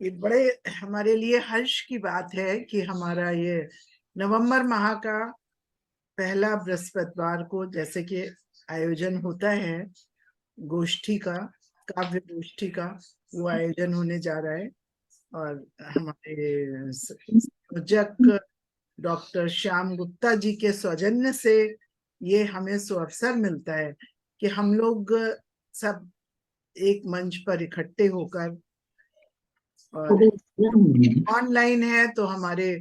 ये बड़े हमारे लिए हर्ष की बात है कि हमारा ये नवंबर माह का पहला बृहस्पतिवार को जैसे कि आयोजन होता है गोष्ठी का, काव्य गोष्ठी का, वो आयोजन होने जा रहा है। और हमारे संयोजक डॉक्टर श्याम गुप्ता जी के सौजन्य से ये हमें सुअवसर मिलता है कि हम लोग सब एक मंच पर इकट्ठे होकर, और ऑनलाइन है तो हमारे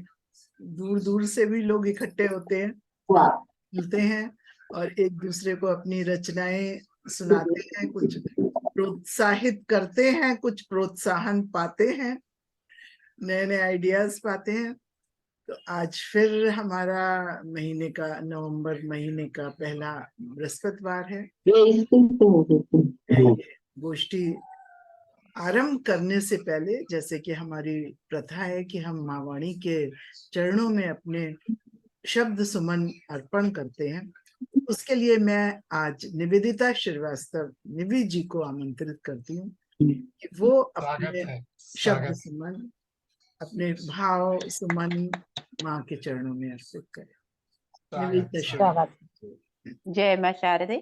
दूर दूर से भी लोग इकट्ठे होते हैं, मिलते हैं और एक दूसरे को अपनी रचनाएं सुनाते हैं, कुछ प्रोत्साहित करते हैं, कुछ प्रोत्साहन पाते हैं, नए नए आइडियाज पाते हैं। तो आज फिर हमारा महीने का, नवंबर महीने का पहला बृहस्पतिवार है। गोष्ठी आरंभ करने से पहले, जैसे कि हमारी प्रथा है कि हम माँ वाणी के चरणों में अपने शब्द सुमन अर्पण करते हैं, उसके लिए मैं आज निवेदिता श्रीवास्तव निवि जी को आमंत्रित करती हूँ कि वो अपने शब्द सुमन, अपने भाव सुमन माँ के चरणों में अर्पित करें। जय मां शारदे।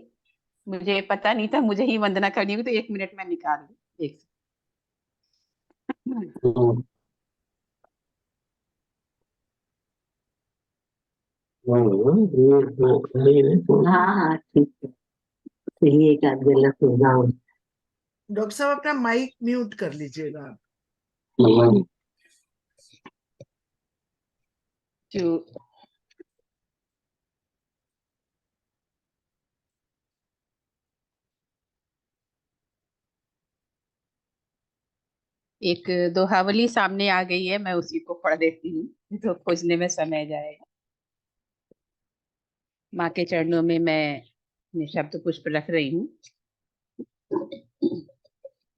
मुझे पता नहीं था मुझे ही वंदना करनी होगी, तो 1 मिनट में निकाल लूं। एक हाँ ठीक है। डॉक्टर साहब अपना माइक म्यूट कर लीजिएगा। जो एक दोहावली सामने आ गई है, मैं उसी को पढ़ देती हूँ, तो खोजने में समय जाएगा। माँ के चरणों में मैं शब्द पुष्प रख रही हूँ।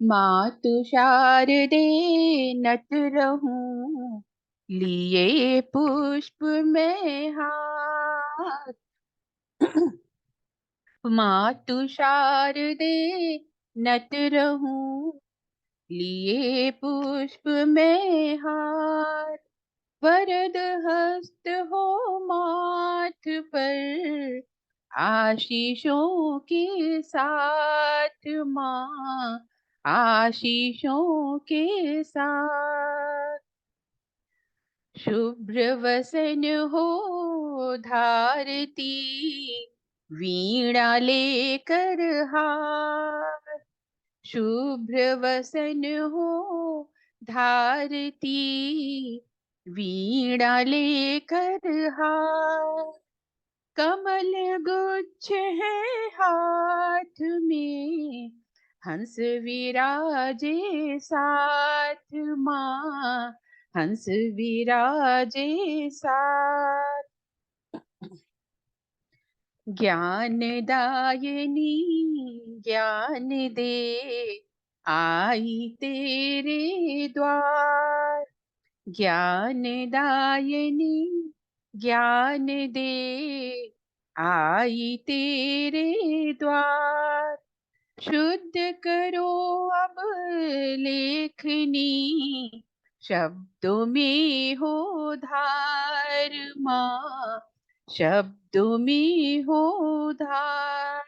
मातु शारदे नत रहूं, लिए पुष्प में हाथ। मातु शारदे नत रहूं, लिए पुष्प में हार। वरद हस्त हो माथ पर, आशीषों के साथ माँ, आशीषों के साथ। शुभ्र वसन हो धारती, वीणा लेकर हार। शुभ्र वसन हो धारती, वीणा लेकर हार। कमल गुच्छ है हाथ में, हंस विराजे साथ माँ, हंस विराजे साथ। ज्ञान दायनी ज्ञान दे, आई तेरे द्वार। ज्ञान दायनी ज्ञान दे, आई तेरे द्वार। शुद्ध करो अब लेखनी, शब्दों में हो धार माँ, शब्दों में हो धार।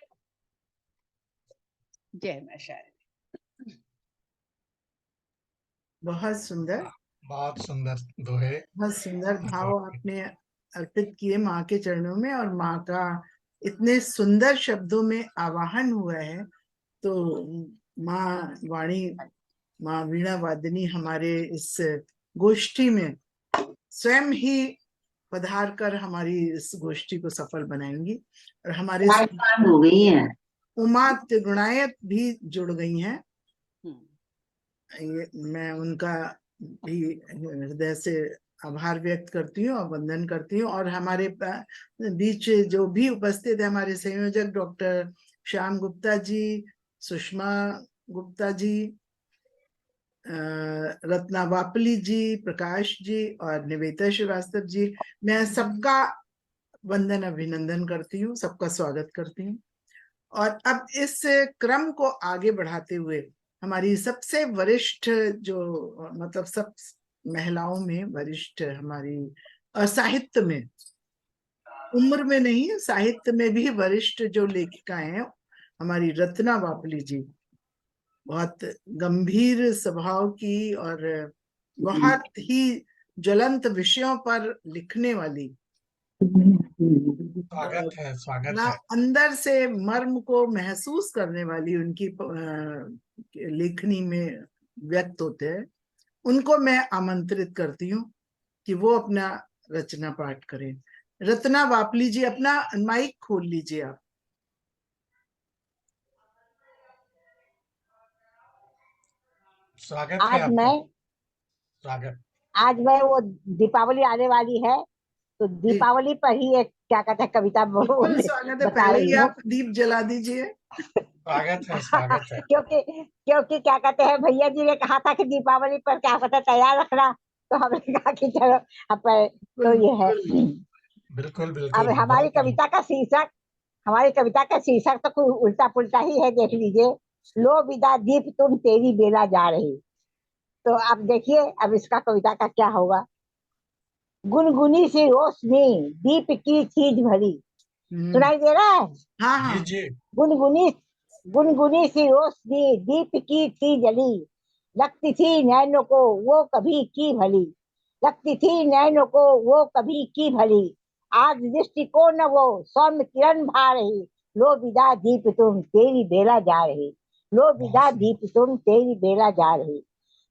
जय मां शारदा। बहुत सुंदर, बहुत सुंदर दोहे, बहुत सुंदर भाव आपने अर्पित किए माँ के चरणों में, और माँ का इतने सुंदर शब्दों में आवाहन हुआ है। तो माँ वाणी, माँ वीणा वादिनी हमारे इस गोष्ठी में स्वयं ही पधार कर हमारी इस गोष्ठी को सफल बनाएंगी। और हमारे हो गई है, उमा त्रिगुणायत भी जुड़ गई हैं। मैं उनका भी हृदय से आभार व्यक्त करती हूँ और वंदन करती हूँ। और हमारे बीच जो भी उपस्थित है, हमारे संयोजक डॉक्टर श्याम गुप्ता जी, सुषमा गुप्ता जी, रत्ना वापली जी, प्रकाश जी और निवेदिता श्रीवास्तव जी, मैं सबका वंदन अभिनंदन करती हूँ, सबका स्वागत करती हूँ। और अब इस क्रम को आगे बढ़ाते हुए हमारी सबसे वरिष्ठ जो मतलब सब महिलाओं में वरिष्ठ हमारी साहित्य में, उम्र में नहीं साहित्य में भी वरिष्ठ जो लेखिकाएं हैं, हमारी रत्ना वापली जी, बहुत गंभीर स्वभाव की और बहुत ही ज्वलंत विषयों पर लिखने वाली, स्वागत ना है। अंदर से मर्म को महसूस करने वाली उनकी लेखनी में व्यक्त होते हैं। उनको मैं आमंत्रित करती हूँ कि वो अपना रचना पाठ करें। रत्ना वापली जी, अपना माइक खोल लीजिए आप। स्वागत है आपका। स्वागत। आज मैं वो दीपावली आने वाली है तो दीपावली पर ही एक क्या कहते हैं कविता स्वागत है। बता पहले रही ही हूँ। आप दीप जला दीजिए। स्वागत है। क्योंकि क्या कहते हैं भैया जी ने कहा था कि दीपावली पर क्या पता तैयार रखना, तो हमने कहा कि चलो अब तो ये है। बिल्कुल अब बिल्कुल। हमारी कविता का शीर्षक तो कुछ उल्टा पुल्टा ही है, देख लीजिए। लो विदा दीप तुम तेरी बेला जा रही। तो अब देखिए अब इसका कविता का क्या होगा। गुनगुनी सी रोशनी दीप की चीज भरी। सुनाई दे रहा है? हाँ हाँ। जी। गुनगुनी गुनगुनी सी रोशनी दीप की थी जली। लगती थी नैनों को वो कभी की भली। लगती थी नैनों को वो कभी की भली। आज दृष्टि को न वो सौम्य किरण भा रही। लो विदा दीप तुम तेरी बेला जा रही। लो विदा दीप तुम तेरी बेला जा रही।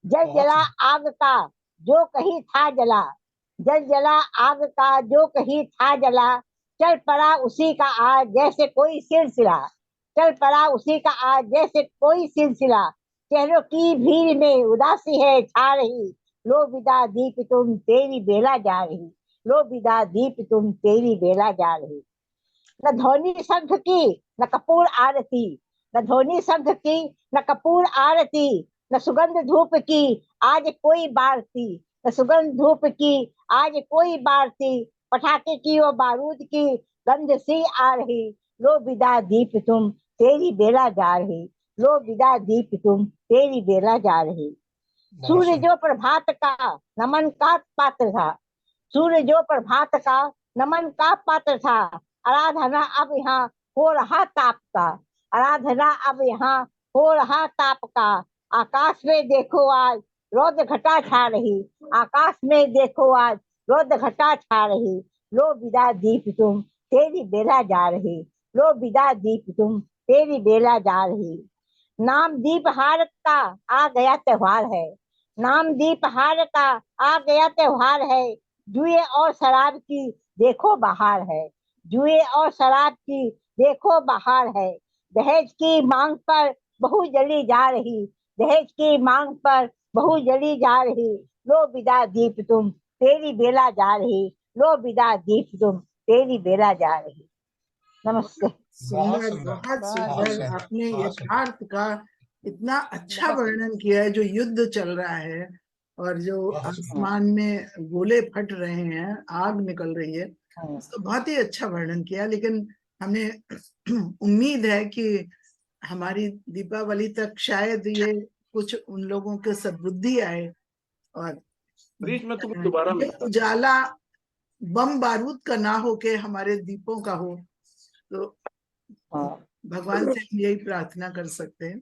जल जला आग का जो कहीं था जला। जल जला आग का जो कहीं था जला। चल पड़ा उसी का आज जैसे कोई सिलसिला। चल पड़ा उसी का आज जैसे कोई सिलसिला। चेहरों की भीड़ में उदासी है छा रही। लो विदा दीप तुम तेरी बेला जा रही। लो विदा दीप तुम तेरी बेला जा रही। न ध्वनि शंख की न कपूर आरती। न ध्वनि शंख की न कपूर आरती। न सुगंध धूप की आज कोई बारती। न सुगंध धूप की आज कोई बारती। पटाखे की और बारूद की गंध सी आ रही। लो विदा दीप तुम तेरी बेला जा रही। लो विदा दीप तुम तेरी बेला जा रही। सूर्य जो प्रभात का नमन का पात्र था। सूर्य जो प्रभात का नमन का पात्र था। आराधना अब यहाँ हो रहा ताप का। आराधना अब यहाँ हो रहा ताप का। आकाश में देखो आज रौद्र घटा छा रही। आकाश में देखो आज रौद्र घटा छा रही। लो विदा दीप तुम तेरी बेला जा रही। लो विदा दीप तुम तेरी बेला जा रही। नाम दीप हार का आ गया त्योहार है। नाम दीप हार का आ गया त्योहार है। जुए और शराब की देखो बहार है। जुए और शराब की देखो बहार है। दहेज की मांग पर बहू जली जा रही। दहेज की मांग पर बहू जली जा रही। लो विदा दीप तुम तेरी बेला जा रही। लो विदा दीप तुम तेरी बेला जा रही। नमस्ते। सुंदर, बहुत सुंदर। आपने यथार्थ का इतना अच्छा वर्णन किया है। जो युद्ध चल रहा है और जो आसमान में गोले फट रहे हैं, आग निकल रही है, तो बहुत ही अच्छा वर्णन किया। लेकिन हमें उम्मीद है कि हमारी दीपावली तक शायद ये कुछ उन लोगों के सद्बुद्धि आए और बीच में तुम दोबारा ये उजाला बम बारूद का ना हो के हमारे दीपों का हो। तो भगवान से हम यही प्रार्थना कर सकते हैं।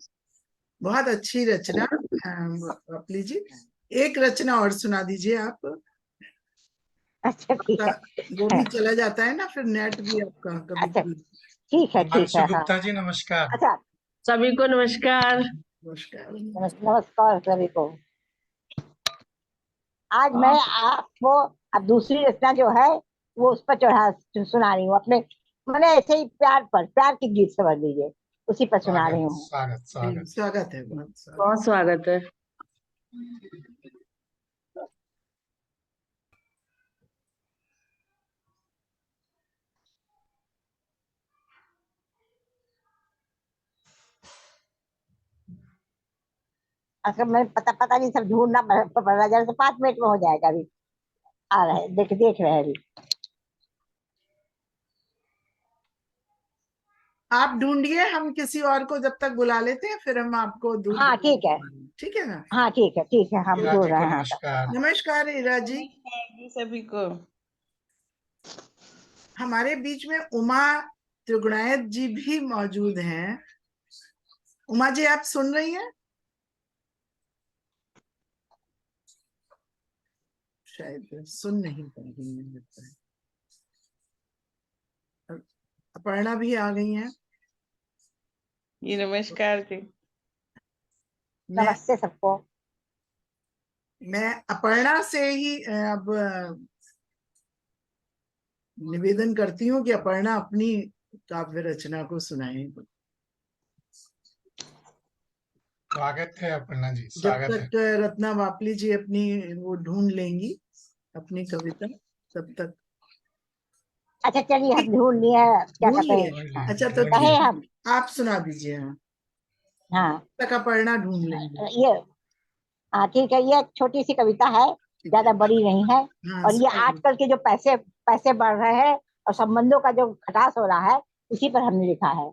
बहुत अच्छी रचना वापली जी। एक रचना और सुना दीजिए आप। अच्छा ठीक है। वो भी चला जाता है ना, फिर नेट भी आपका कभी अच्छा कभी। ठीक है ठीक है। गुप्ता जी नमस्कार। अच्छा सभी को नमस्कार। नमस्कार। नमस्कार सभी को। आज मैं आपको अब दूसरी रचना जो है वो उस पर चढ़ा सुना रही हूँ अपने, मैंने ऐसे ही प्यार की गीत समझ लीजिए, उसी पर सुना रही हूँ। स्वागत है। बहुत स्वागत है। अच्छा मैं पता नहीं सब ढूंढना पड़ रहा है, 5 मिनट में हो जाएगा। अभी आ रहे देख रहे हैं अभी। आप ढूंढिए, हम किसी और को जब तक बुला लेते हैं, फिर हम आपको दूध हाँ ठीक है, ठीक है ना। हाँ ठीक है, हम हीरा ढूंढ जी रहे को हैं। हाँ नमस्कार। नमस्कार हीरा जी। नमस्कार जी सभी को। हमारे बीच में उमा त्रिगुणायत जी भी मौजूद हैं। उमा जी, आप सुन रही हैं? शायद सुन नहीं पा रही हैं, लगता है। अपर्णा भी आ गई हैं। जी नमस्कार जी। मैं नमस्ते सबको। मैं अपर्णा से ही अब निवेदन करती हूँ कि अपर्णा अपनी काव्य रचना को सुनाएं। स्वागत है अपर्णा जी, जब स्वागत है। तक रत्ना वापली जी अपनी वो ढूंढ लेंगी अपनी कविता, तब तक अच्छा चलिए, हम ढूंढ लिए, क्या ढूंढ कहते लिए। हैं। हाँ, अच्छा, तो ढूंढ कहे लिए। हम। आप सुना दीजिए। हाँ, हाँ तक अपर्णा ढूंढ लेंगे। ये, हाँ ठीक है, ये एक छोटी सी कविता है, ठीक है। ज्यादा बड़ी नहीं है। हाँ, और ये सुना दीजिए। आजकल के जो पैसे पैसे बढ़ रहे हैं और संबंधों का जो खटास हो रहा है, उसी पर हमने लिखा है।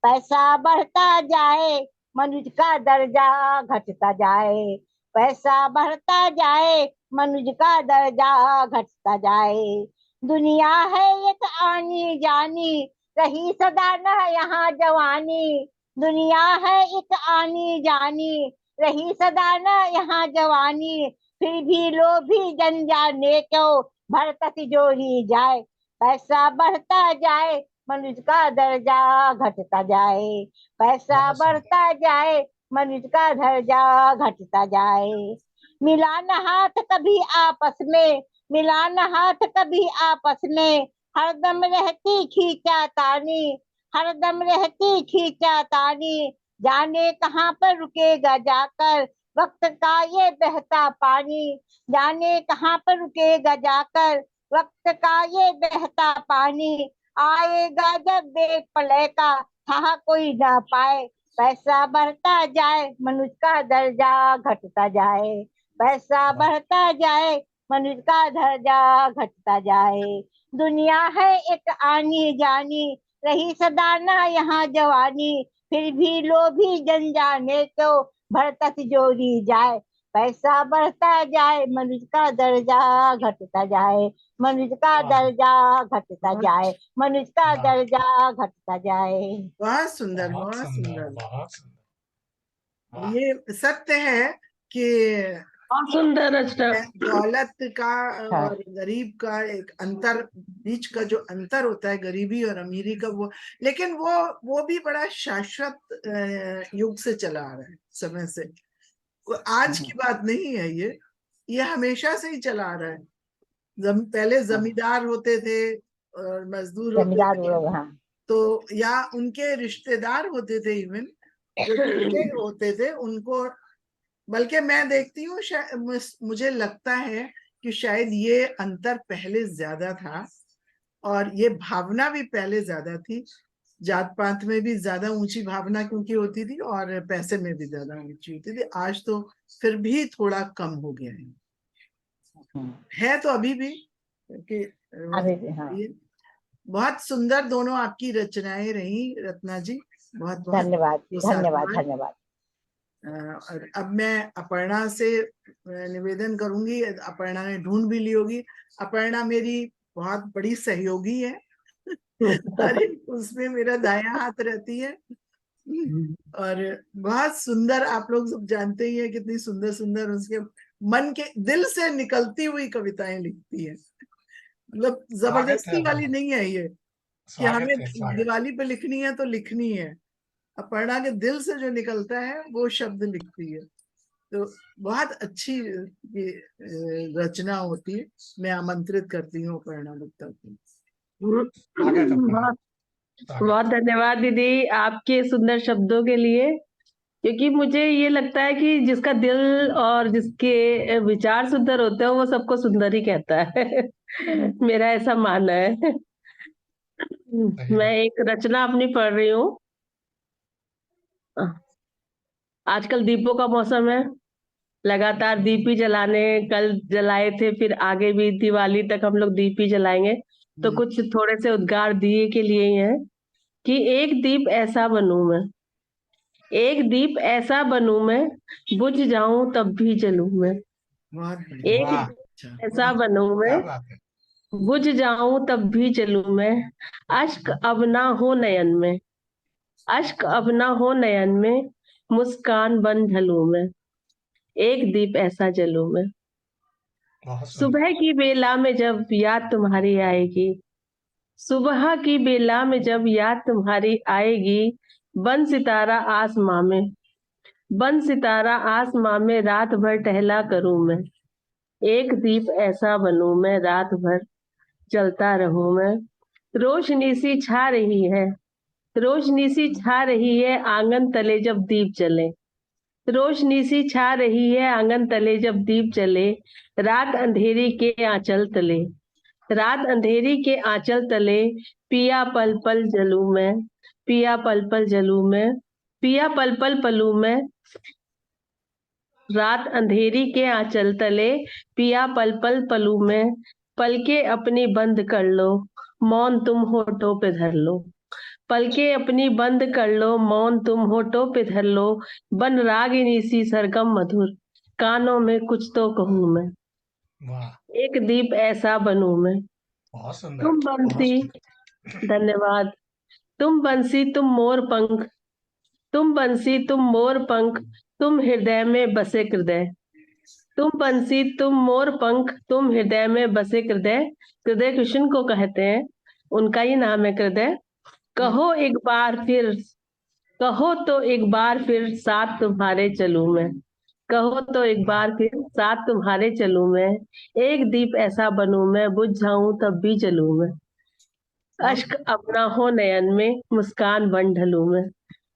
पैसा बढ़ता जाए, मनुष्य का दर्जा घटता जाए। पैसा बढ़ता जाए, मनुष्य का दर्जा घटता जाए। दुनिया है एक आनी जानी, रही सदा न यहाँ जवानी। दुनिया है एक आनी जानी, रही सदा न यहाँ जवानी। फिर भी लोभी जन जाने क्यों, भरता तिजोरी जाए। पैसा बढ़ता जाए, मनुष्य का दर्जा घटता जाए। पैसा बहुत सुंदर। बढ़ता जाए, मनुष्य का दर्जा घटता जाए। मिला न हाथ कभी आपस में, मिला न हाथ कभी आपस में। हरदम रहती खींचातानी, हरदम रहती खींचातानी। जाने कहाँ पर रुकेगा जाकर वक्त का ये बहता पानी। जाने कहाँ पर रुकेगा जाकर वक्त का ये बहता पानी। आएगा जब बेप्रलय का, था कोई ना पाए। पैसा बढ़ता जाए, मनुष्य का दर्जा घटता जाए। पैसा बढ़ता जाए, मनुष्य का दर्जा घटता जाए। दुनिया है एक आनी जानी, रही सदा ना यहाँ जवानी। फिर भी लोभी जन जाने तो भरता तिजोरी जाए। पैसा बढ़ता जाए, मनुष्य का दर्जा घटता जाए। मनुष्य का वाह, दर्जा घटता बहुत जाए, मनुष्य का वाह, दर्जा घटता जाए। बहुत सुंदर, बहुत बहुत सुंदर, सुंदर। बहुत सुंदर। वाह, ये सत्य है कि बहुत सुंदर रचना। दौलत का हाँ और गरीब का एक अंतर, बीच का जो अंतर होता है गरीबी और अमीरी का, वो लेकिन वो भी बड़ा शाश्वत युग से चला आ रहा है, समय से। कोई आज की बात नहीं है ये हमेशा से ही चला आ रहा है। पहले जमींदार होते थे और मजदूर होते जमींदार थे, लोग। हाँ तो या उनके रिश्तेदार होते थे, इवन जो बेटे होते थे उनको। बल्कि मैं देखती हूँ, मुझे लगता है कि शायद ये अंतर पहले ज्यादा था, और ये भावना भी पहले ज्यादा थी। जात पात में भी ज्यादा ऊंची भावना क्योंकि होती थी, और पैसे में भी ज्यादा ऊंची होती थी। आज तो फिर भी थोड़ा कम हो गया है तो अभी भी, क्योंकि अभी भी। हाँ ये बहुत सुंदर दोनों आपकी रचनाएं रही रत्ना जी। बहुत बहुत धन्यवाद, धन्यवाद, साधुवाद। धन्यवाद। और अब मैं अपर्णा से निवेदन करूंगी। अपर्णा ने ढूंढ भी ली होगी। अपर्णा मेरी बहुत बड़ी सहयोगी है। अरे, उसमें मेरा दायां हाथ रहती है। और बहुत सुंदर, आप लोग सब जानते ही हैं कितनी सुंदर सुंदर उसके मन के दिल से निकलती हुई कविताएं लिखती है। मतलब स्वागत है जबरदस्ती वाली अपर्णा। नहीं है ये कि हमें स्वागत है, स्वागत। दिवाली पे लिखनी है तो लिखनी है। अपर्णा के दिल से जो निकलता है वो शब्द लिखती है। तो बहुत अच्छी ये रचना होती है। मैं आमंत्रित करती हूँ अपर्णा गुप्ता को। स्वागत अपर्णा, बहुत स्वागत। बहुत धन्यवाद दीदी आपके सुंदर शब्दों के लिए। क्योंकि मुझे ये लगता है कि जिसका दिल और जिसके विचार सुंदर होते हैं वो सबको सुंदर ही कहता है। मेरा ऐसा मानना है। सही मैं है। एक रचना अपनी पढ़ रही हूँ। आजकल दीपों का मौसम है, लगातार दीप ही जलाने, कल जलाए थे, फिर आगे भी दिवाली तक हम लोग दीप ही जलाएंगे। तो कुछ थोड़े से उद्गार दिए के लिए ही हैं। कि एक दीप ऐसा बनूं मैं, एक दीप ऐसा बनूं मैं, बुझ जाऊं तब भी जलूं मैं। बहुत बढ़िया। एक वाह, दीप अच्छा, ऐसा बनूं क्या मैं, बात है। बुझ जाऊं तब भी जलूं मैं। अश्क अब ना हो नयन में, अश्क अब ना हो नयन में, मुस्कान बन ढलूं मैं। एक दीप ऐसा जलूं मैं। बहुत सुंदर। सुबह की बेला में जब याद तुम्हारी आएगी, सुबह की बेला में जब याद तुम्हारी आएगी, बन सितारा आसमां में, बन सितारा आसमां में रात भर टहला करूं मैं। एक दीप ऐसा बनूं मैं, रात भर जलता रहूं मैं। रोशनी सी छा रही है, रोशनी सी छा रही है आंगन तले जब दीप जले, रोशनी सी छा रही है आंगन तले जब दीप जले। रात अंधेरी के आंचल तले, रात अंधेरी के आंचल तले, पिया पल पल जलूं मैं, पिया पल पल जलूं मैं, पिया पल पल पलूं मैं। रात अंधेरी के आंचल तले, पिया पल पल पलूं मैं। पलके अपनी बंद कर लो, मौन तुम होठों पे धर लो, पलके अपनी बंद कर लो, मौन तुम होठों पे धर लो। बन रागिनी सी सरगम मधुर, कानों में कुछ तो कहूं मैं। वाह, एक दीप ऐसा बनूं मैं। बहुत सुंदर, तुम बहुत बंसी, सुंदर। धन्यवाद। तुम बंसी तुम मोर पंख, तुम बंसी तुम मोर पंख, तुम हृदय में बसे हृदय। तुम बंसी तुम मोर पंख, तुम हृदय में बसे हृदय। हृदय कृष्ण को कहते हैं, उनका ही नाम है हृदय। कहो एक बार फिर, कहो तो एक बार फिर साथ तुम्हारे चलूं मैं, कहो तो एक वाह, बार फिर साथ तुम्हारे चलूं मैं। एक दीप ऐसा बनूं मैं, बुझ जाऊं तब भी जलूं मैं। बहुत अश्क अपना हो नयन में, मुस्कान बन ढलूं मैं।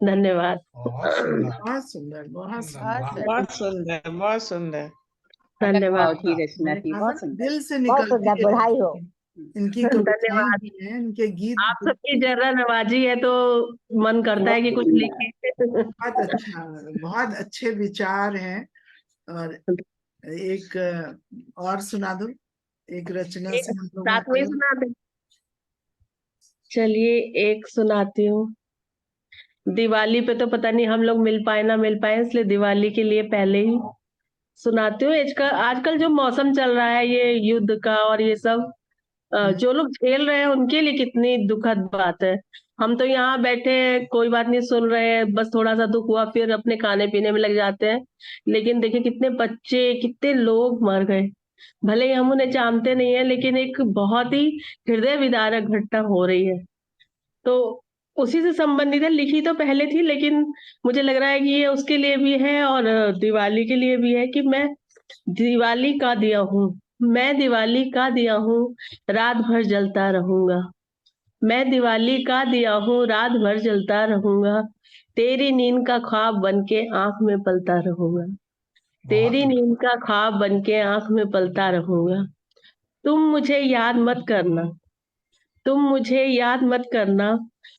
धन्यवाद। बहुत सुंदर, बहुत सुंदर, बहुत सुंदर, सुंदर। वाह। बहुत सुंदर, बहुत सुंदर। अलग धन्यवाद। भाव की रचना मैंने थी, कहा था बहुत ना, सुंदर। दिल से बहुत निकलती सुंदर, है बधाई हो। इनकी कविताएं धन्यवाद। भी हैं, इनके गीत आप भी। सबकी जरा नवाजी है तो मन करता है कि कुछ लिखे। बहुत अच्छा, बहुत अच्छे विचार हैं। और एक और सुना दो, एक रचना एक से हम लोग साथ में ही आगे। सुना दे। चलिए एक सुनाती हूँ। दिवाली पे तो पता नहीं हम लोग मिल पाए ना मिल पाए, इसलिए दिवाली के लिए पहले ही सुनाती हूँ। आजकल आजकल जो मौसम चल रहा है ये युद्ध का और ये सब, जो लोग झेल रहे हैं उनके लिए कितनी दुखद बात है। हम तो यहाँ बैठे हैं, कोई बात नहीं सुन रहे हैं, बस थोड़ा सा दुख हुआ फिर अपने खाने पीने में लग जाते हैं। लेकिन देखिए कितने बच्चे, कितने लोग मर गए। भले ही हम उन्हें जानते नहीं है, लेकिन एक बहुत ही हृदय विदारक घटना हो रही है। तो उसी से संबंधित है, लिखी तो पहले थी लेकिन मुझे लग रहा है कि ये उसके लिए भी है और दिवाली के लिए भी है कि मैं दिवाली का दिया हूँ, मैं दिवाली का दिया हूँ, रात भर जलता रहूंगा। मैं दिवाली का दिया हूँ, रात भर जलता रहूंगा। तेरी नींद का ख्वाब बन के आंख में पलता रहूंगा, बहुत तेरी नींद का ख्वाब बन के आंख में पलता रहूंगा। तुम मुझे याद मत करना, तुम मुझे याद मत करना,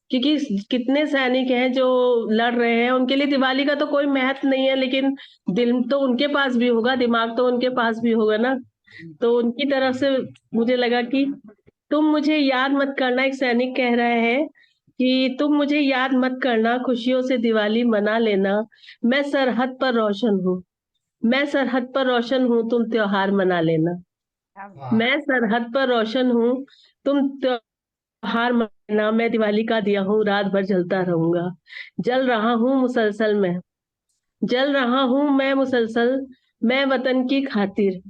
क्योंकि कितने सैनिक हैं जो लड़ रहे हैं, उनके लिए दिवाली का तो कोई महत्व नहीं है, लेकिन दिल तो उनके पास भी होगा, दिमाग तो उनके पास भी होगा ना। तो उनकी तरफ से मुझे लगा कि तुम मुझे याद मत करना, एक सैनिक कह रहे हैं कि तुम मुझे याद मत करना, खुशियों से दिवाली मना लेना। मैं सरहद पर रोशन हूँ, मैं सरहद पर रोशन हूँ, तुम त्योहार मना लेना। वाह, मैं सरहद पर रोशन हूँ, तुम त्योहार मनाना। मैं दिवाली का दिया हूँ, रात भर जलता रहूंगा। जल रहा हूँ मुसलसल मैं, जल रहा हूँ मैं मुसलसल, मैं वतन की खातिर।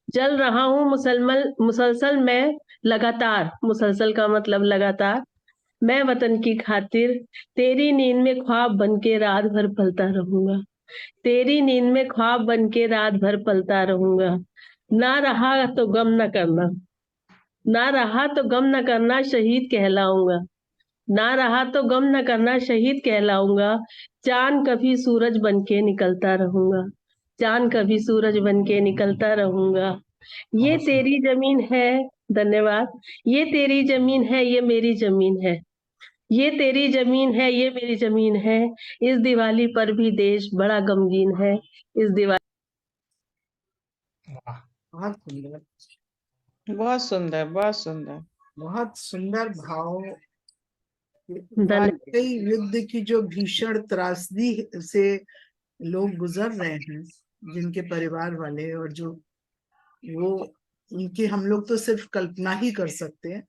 जल रहा हूँ मुसलसल मुसलसल मैं, लगातार, मुसलसल का मतलब लगातार। मैं वतन की खातिर तेरी नींद में ख्वाब बन के रात भर पलता रहूंगा, तेरी नींद में ख्वाब बन के रात भर पलता रहूंगा। ना रहा तो गम न करना, ना रहा तो गम न करना, शहीद कहलाऊंगा। ना रहा तो गम न करना, शहीद कहलाऊंगा। चांद कभी सूरज बन के निकलता रहूंगा, चांद कभी सूरज बन के निकलता रहूंगा। ये बहुत सुंदर। तेरी जमीन है, धन्यवाद। ये तेरी जमीन है, ये मेरी जमीन है। ये तेरी जमीन है, ये मेरी जमीन है। इस दिवाली पर भी देश बड़ा गमगीन है। इस दिवाली वाह, बहुत सुंदर, बहुत सुंदर, बहुत सुंदर। बहुत सुंदर भाव वाकई युद्ध की जो भीषण त्रासदी से लोग गुजर रहे हैं, जिनके परिवार वाले, और जो वो उनकी हम लोग तो सिर्फ कल्पना ही कर सकते हैं,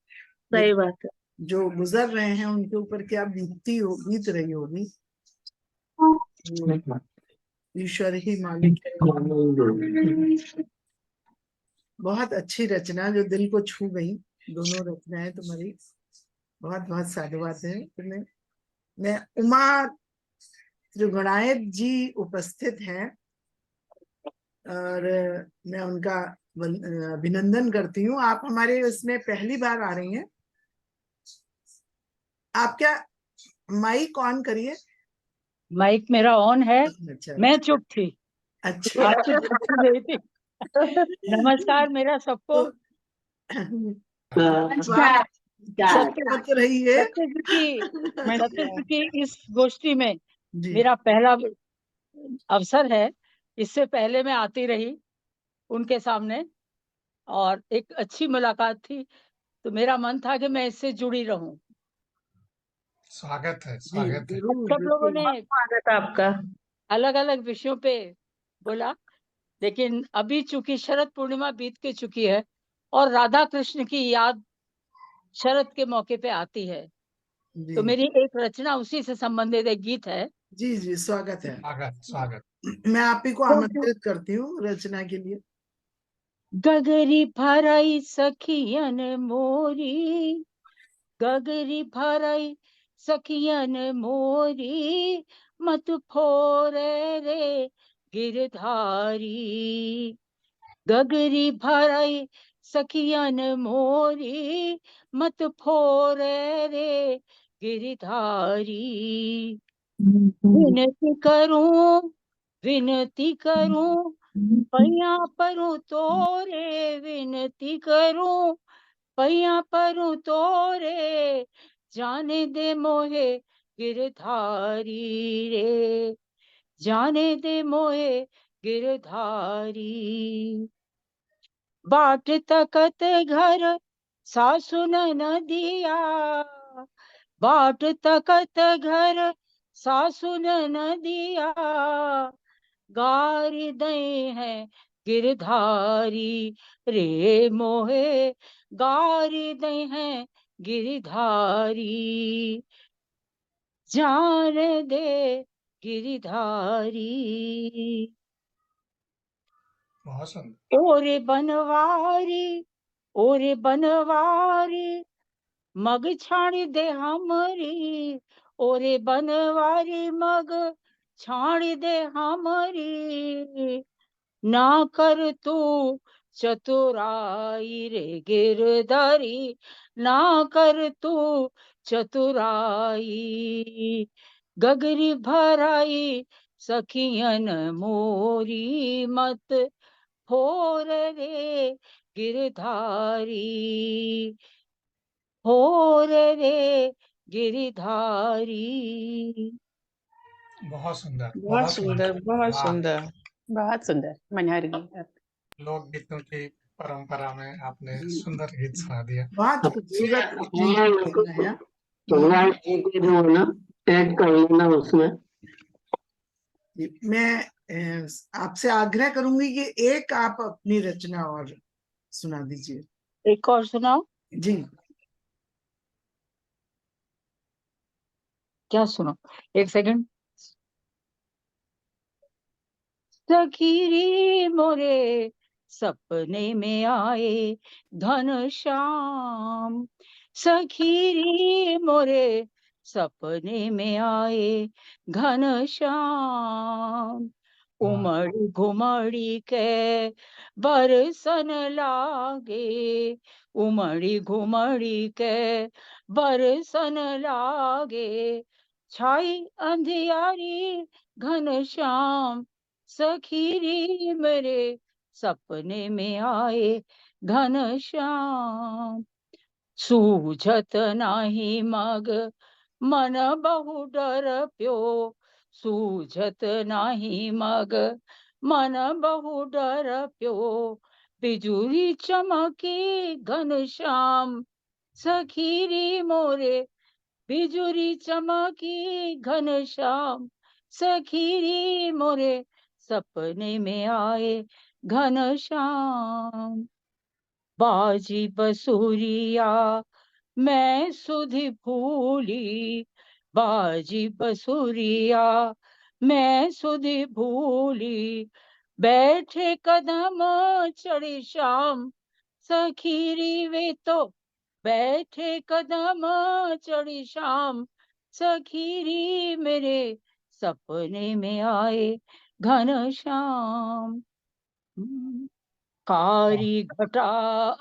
सही बात है। जो गुजर रहे हैं उनके ऊपर क्या बीत रही होगी, ईश्वर ही मालिक है। बहुत अच्छी रचना जो दिल को छू गई, दोनों रचनाएं तुम्हारी, बहुत बहुत साधुवाद है तुम्हें। मैं उमा त्रिगुणायत जी उपस्थित हैं और मैं उनका अभिनंदन करती हूँ। आप हमारे इसमें पहली बार आ रही हैं। आप क्या माइक ऑन करिए। माइक मेरा ऑन है, अच्छा मैं चुप थी। अच्छा आप तो बोल रही थी। नमस्कार मेरा सबको। बात सत्य रही है। सत्य की इस गोष्ठी में जी मेरा पहला अवसर है। इससे पहले मैं आती रही उनके सामने और एक अच्छी मुलाकात थी, तो मेरा मन था कि मैं इससे जुड़ी रहूं। स्वागत है, जी स्वागत है। जरूर, सब लोगों बिल्कुल। ने स्वागत है आपका। अलग अलग विषयों पे बोला, लेकिन अभी चूंकि शरद पूर्णिमा बीत के चुकी है और राधा कृष्ण की याद शरद के मौके पे आती है, जी तो मेरी एक रचना उसी से संबंधित एक गीत है। जी जी स्वागत है। स्वागत, स्वागत। मैं आप ही को आमंत्रित करती हूँ रचना के लिए। गगरी भराई सखियन मोरी, गगरी भराई सखियन मोरी, मत फोरे रे गिरधारी। गगरी भराई सखियन मोरी, मत फोरे रे गिरधारी। विनती करूं, विनती करूं, पैया परूं तोरे, विनती करूं, पैया परूं तोरे, जाने दे मोहे गिरधारी रे, जाने दे मोहे गिरधारी। बाट तकत घर सासु नदिया, बाट तकत घर सासु नदिया, गारी दई है गिरधारी रे मोहे, गारी दई है गिरधारी, जान दे गिरधारी। बहुत सुंदर। ओरे बनवारी, ओरे बनवारी, मग छाणी दे हमरी, ओरे बनवारी मग छाणी दे हमरी, ना कर तू चतुराई रे गिरधारी, ना कर तू चतुराई। गगरी भराई सखियन मोरी, मत फोर रे गिरधारी, फोर रे गिरधारी। बहुत सुंदर, बहुत सुंदर, बहुत वाह। सुंदर। बहुत सुंदर मनोहर गीत। लोकगीतों की परंपरा में आपने जी। सुंदर गीत सुना दिया। बहुत खूबसूरत है। ऐड कर लेना उसमें। मैं आपसे आग्रह करूंगी कि एक आप अपनी रचना और सुना दीजिए। एक और सुनाओ। जी क्या सुनो, एक सेकंड। सखीरी मोरे सपने में आए घनश्याम, सखीरी मोरे सपने में आए घनश्याम, उमड़ी घुमड़ी के बरसन लागे, उमड़ी घुमड़ी के बरसन लागे, छाई अंधियारी घनश्याम, सखीरी मेरे सपने में आए घनश्याम, सूझत नाही मग मन बहु डर प्यो, सूझत नाही मग मन बहु डर प्यो, बिजुली चमकी घनश्याम, सखीरी मोरे बिजुरी चमकी घनश्याम, सखीरी मोरे सपने में आए घनश्याम। बाजी बसुरिया मैं सुधि भूली, बाजी बसुरिया मैं सुधि भूली, बैठे कदम चढ़ी श्याम, सखीरी वे तो बैठे कदम चढ़ी श्याम, सखीरी मेरे सपने में आए घनश्याम। कारी घटा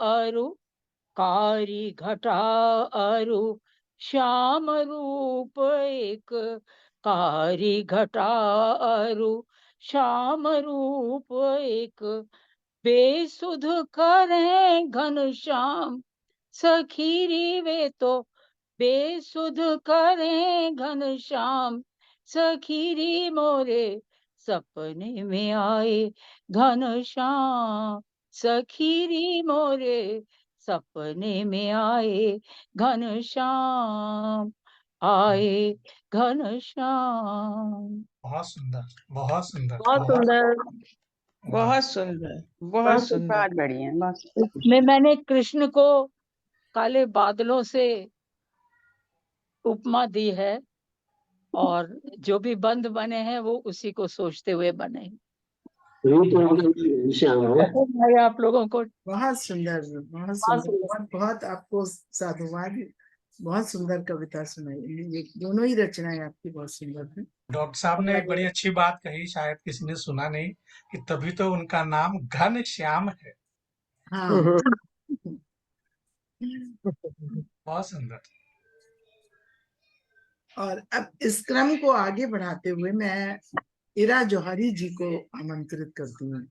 अरु, कारी घटा अरु श्याम रूप एक, कारी घटा अरु श्याम रूप एक, बेसुध करें घनश्याम, सखीरी वे तो बेसुध करें घनश्याम, सखीरी मोरे सपने में आए घनश्याम, सखीरी मोरे सपने में आए घनश्याम, आए घनश्याम। बहुत सुंदर, बहुत सुंदर, बहुत सुंदर। वाह। बहुत सुंदर, बहुत बहुत सुंदर। बहुत बढ़िया, बहुत इसमें मैंने कृष्ण को काले बादलों से उपमा दी है, और जो भी बंद बने हैं वो उसी को सोचते हुए बने हैं। यही तो उनका श्याम है। मैं आप लोगों को बहुत सुंदर, बहुत बहुत सुंदर, सुंदर। बहुत बहुत आपको साधुवाद। बहुत सुंदर कविता सुनाई, ये दोनों ही रचनाएं आपकी बहुत सुंदर थी। डॉक्टर साहब ने एक बड़ी अच्छी बात कही, शायद किसी ने सुना नहीं, कि तभी तो उनका नाम घनश्याम है। हाँ। बहुत सुंदर। और अब इस क्रम को आगे बढ़ाते हुए मैं इरा जौहरी जी को आमंत्रित करती हूँ।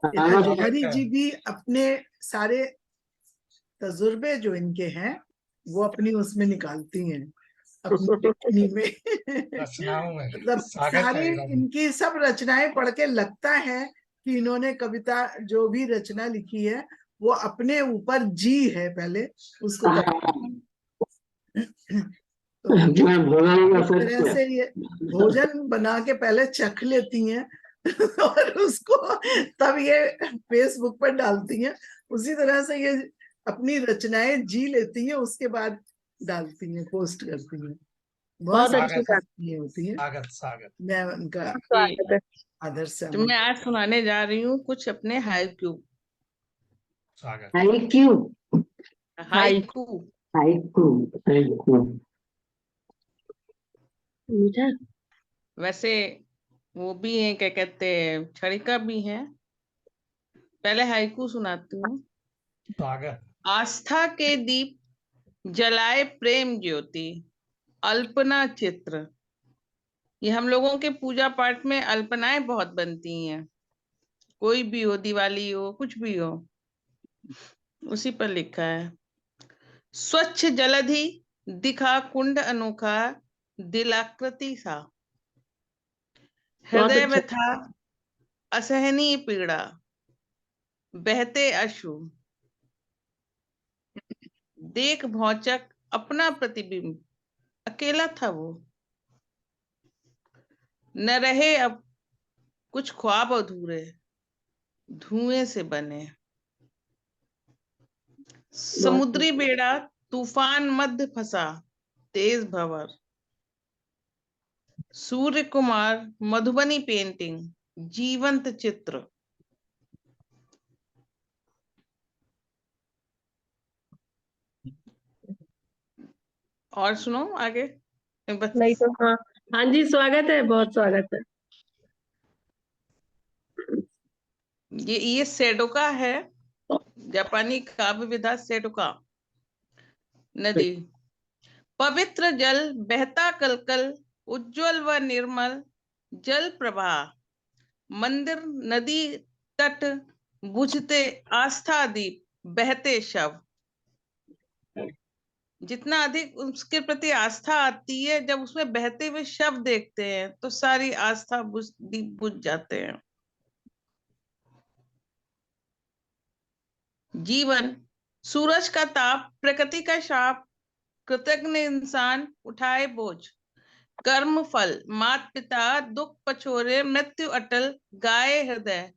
इरा जौहरी जी भी अपने सारे तजुर्बे जो इनके हैं वो अपनी उसमें निकालती हैं, अपनी लिखनी में। रचनाओं में मतलब स्वागत सारी है इरा जी। इनकी सब रचनाएं पढ़ के लगता है कि इन्होंने कविता जो भी रचना लिखी है वो अपने ऊपर जी है, पहले उसको तो मैं भोला नहीं इस तरह सकता। से ये भोजन बना के पहले चख लेती हैं और उसको तब ये फेसबुक पर डालती हैं। उसी तरह से ये अपनी रचनाएं जी लेती हैं, उसके बाद डालती हैं, पोस्ट करती हैं। बहुत बहुत अच्छी बात। ये होती है। स्वागत, स्वागत। मैं उनका स्वागत है। आदर से तो मैं आज सुनाने जा रही हूँ कुछ अपने हाइकू। स्वागत। Haikyuu, haiku. Haikyuu, Haikyuu. मीठा। वैसे वो भी हैं, क्या कहते हैं, छड़िका भी हैं। पहले हाइकू सुनाती हूँ। स्वागत। आस्था के दीप जलाए प्रेम ज्योति, अल्पना चित्र। ये हम लोगों के पूजा पाठ में अल्पनाएं बहुत बनती हैं, कोई भी हो, दिवाली हो, कुछ भी हो, उसी पर लिखा है। स्वच्छ जलधि दिखा कुंड अनोखा, दिलाकृति सा, बहुत हृदय अच्छा। व्यथा असहनीय पीड़ा, बहते अश्रु, देख भौचक अपना प्रतिबिंब, अकेला था वो, न रहे अब कुछ ख्वाब अधूरे, धुएं से बने। समुद्री बेड़ा तूफान मध्य फंसा, तेज भंवर, सूर्य कुमार मधुबनी पेंटिंग, जीवंत चित्र। और सुनो आगे। नहीं तो हाँ। हाँ जी, स्वागत है, बहुत स्वागत है। ये सेडोका है, जापानी काव्य विधा सेडोका नदी। पवित्र जल बहता कलकल, उज्जवल व निर्मल जल प्रवाह, मंदिर नदी तट बुझते आस्था दीप, बहते शव। जितना अधिक उसके प्रति आस्था आती है, जब उसमें बहते हुए शव देखते हैं तो सारी आस्था दीप बुझ जाते हैं। जीवन सूरज का ताप, प्रकृति का शाप, कृतज्ञ इंसान उठाए बोझ। कर्म फल मात पिता दुख पछोरे मृत्यु अटल गाए हृदय।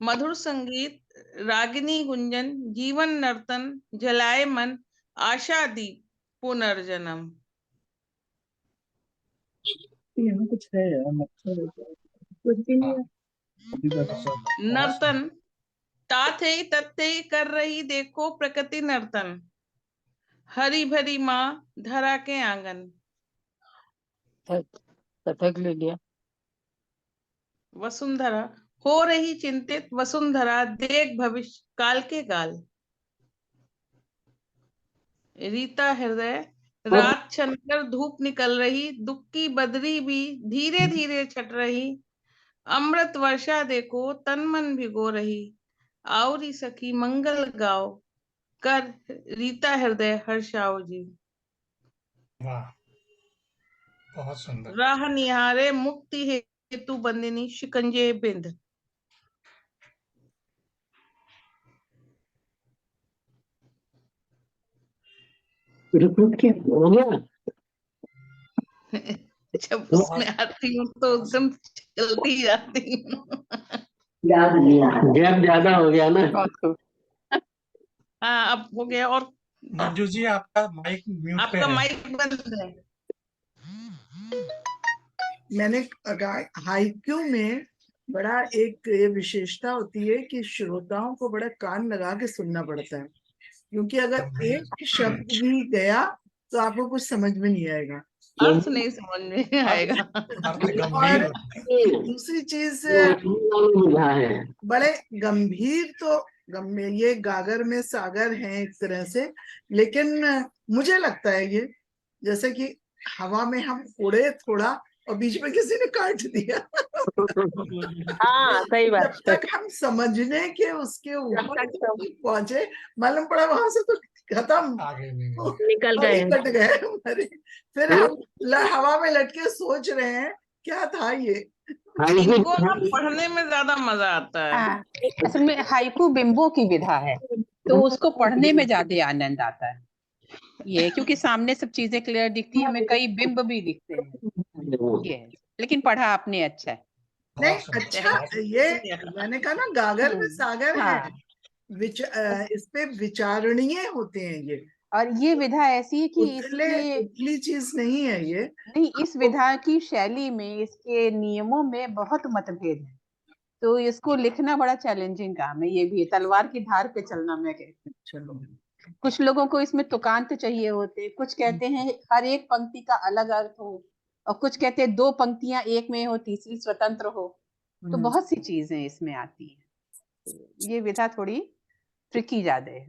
मधुर संगीत रागिनी गुंजन जीवन नर्तन जलाए मन आशा दीप पुनर्जन्म। यहाँ कुछ है यार, मच्छर है क्या? कुछ भी नहीं है अभी तक। बहुत नर्तन सुंदर। ताथे तथे कर रही देखो प्रकृति नर्तन। हरी भरी माँ धरा के आंगन। कथक ले लिया। वसुंधरा हो रही चिंतित वसुंधरा देख भविष्य काल के गाल। रीता हृदय रात छनकर धूप निकल रही दुख की बदरी भी धीरे धीरे छट रही। अमृत वर्षा देखो तन मन भिगो रही। आवरी सखी मंगल गाओ कर रीता हृदय हर्षाओ जी। वाह, बहुत सुंदर। राह निहारे मुक्ति हेतु बंदिनी शिकंजे बिंद। रिपीट क्या हो गया? जब उसमें आती हूँ तो एकदम चलती जाती हूँ। याद लिया, गैप ज्यादा हो गया ना। बहुत खूब। हाँ अब हो गया। और मंजू जी आपका माइक म्यूट पे आपका है। माइक बंद है। मैंने हाइक्यू में बड़ा एक ये विशेषता होती है कि श्रोताओं को बड़ा कान लगा के सुनना पड़ता है, क्योंकि अगर एक शब्द भी गया तो आपको कुछ समझ में नहीं आएगा। अर्थ नहीं समझ में आएगा। अर्थ गंभीर और होता है। दूसरी चीज बुझा है। बड़े गंभीर, तो गंभीर ये गागर में सागर है एक तरह से, लेकिन मुझे लगता है ये जैसे कि हवा में हम उड़े थोड़ा और बीच में किसी ने काट दिया। हाँ सही जब बात। तक हम समझने के उसके ऊपर पहुंचे मालूम पड़ा वहां से तो खत्म, आगे नहीं गए। निकल और ही गए। कट गए हमारे। फिर हम हवा में लटके सोच रहे हैं क्या था ये। इनको ना पढ़ने में ज्यादा मजा आता है। हाँ, असल में हाइकू बिंबों की विधा है, तो उसको पढ़ने में ज्यादा आनंद आता है। ये क्योंकि सामने सब चीजें क्लियर दिखती है, हमें कई बिंब भी दिखते हैं। ये लेकिन पढ़ा आपने अच्छा है। नहीं बहुत सुंदर, अच्छा, बहुत ये मैंने कहा ना गागर में सागर है। हाँ, इस पे विचारणीय होते हैं ये, और ये विधा ऐसी है कि उथले इसके उथली चीज नहीं है ये। नहीं, इस विधा की शैली में, इसके नियमों में बहुत मतभेद है, तो इसको लिखना बड़ा चैलेंजिंग काम है। ये भी है, तलवार की धार पे चलना मैं कहती हूँ। चलो, कुछ लोगों को इसमें तुकांत चाहिए होते, कुछ कहते हैं हर एक पंक्ति का अलग अर्थ हो, और कुछ कहते हैं दो पंक्तियां एक में हो तीसरी स्वतंत्र हो। तो बहुत सी चीजें इसमें आती हैं। ये विधा थोड़ी ट्रिकी ज्यादा है।